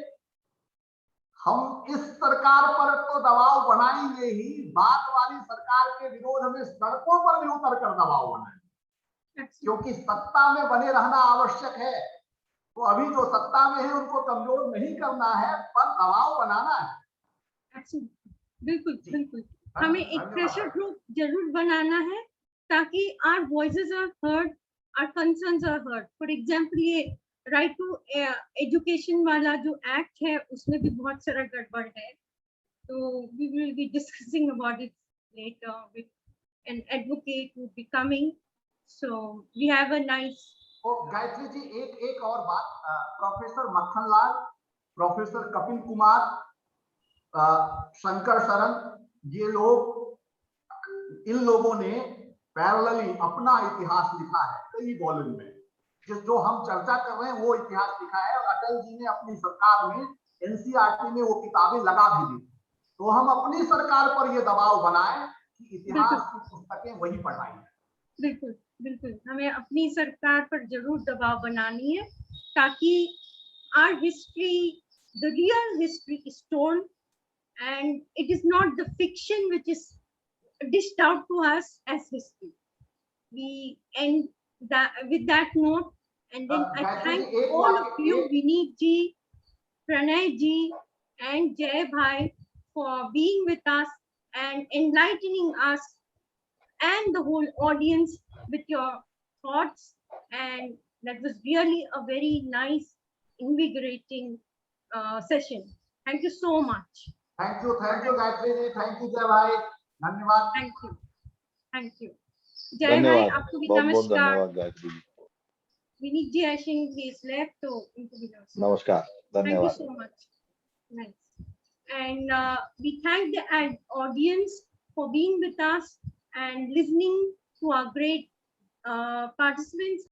Speaker 4: हम इस सरकार पर तो दबाव बनाएंगे ही, बाद वाली सरकार के विरोध में सड़कों पर भी उतर कर दबाव बनाएंगे, क्योंकि सत्ता में बने रहना आवश्यक है। तो अभी जो सत्ता में है उनको कमजोर नहीं करना है, पर दबाव बनाना है।
Speaker 1: बिल्कुल बिल्कुल, हमें एक प्रेशर ग्रुप जरूर बनाना है ताकि our voices are heard, our concerns are heard. For example, ये राइट टू एजुकेशन वाला जो एक्ट है उसमें भी बहुत सारा गड़बड़ है, तो we will be discussing about it later with an advocate who will be coming. So we have a nice.
Speaker 4: Gayatri ji, एक और बात, प्रोफेसर मक्खनलाल, प्रोफेसर कपिल कुमार, शंकर शरण, ये लोग, इन लोगों ने पैरेलली अपना इतिहास लिखा है कई वॉल्यूम में। जो हम चर्चा कर रहे हैं वो इतिहास लिखा है, और अटल जी ने अपनी सरकार में एनसीईआरटी में वो किताबें लगा भी दी। तो हम अपनी सरकार पर ये दबाव बनाएं कि इतिहास की पुस्तकें वही पढ़ाई।
Speaker 1: बिल्कुल बिल्कुल, हमें अपनी सरकार पर जरूर दबाव बनानी है ताकि our history, the real history is told, and it is not the fiction which is dished out to us as history. We end that with that note, and then I thank all of you, Vineet ji, Pranay ji, and Jay Bhai, for being with us and enlightening us and the whole audience with your thoughts. And that was really a very nice, invigorating session. Thank you so much.
Speaker 4: Thank you Gayatri ji, thank you Jay Bhai, धन्यवाद।
Speaker 1: Thank you Jay Bhai, आपको भी नमस्कार।
Speaker 3: धन्यवाद गायत्री जी।
Speaker 1: Vineet ji, I think he is left, तो उनको भी
Speaker 3: नमस्कार, धन्यवाद।
Speaker 1: Thank you so much. Nice. And we thank the audience for being with us and listening to our great participants.